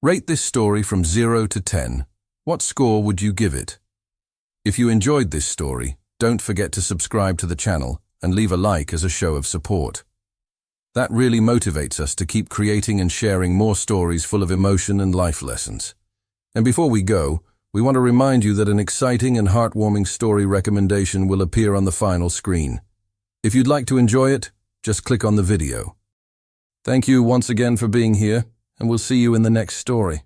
Rate this story from 0 to 10. What score would you give it? If you enjoyed this story, don't forget to subscribe to the channel and leave a like as a show of support. That really motivates us to keep creating and sharing more stories full of emotion and life lessons. And before we go, we want to remind you that an exciting and heartwarming story recommendation will appear on the final screen. If you'd like to enjoy it, just click on the video. Thank you once again for being here, and we'll see you in the next story.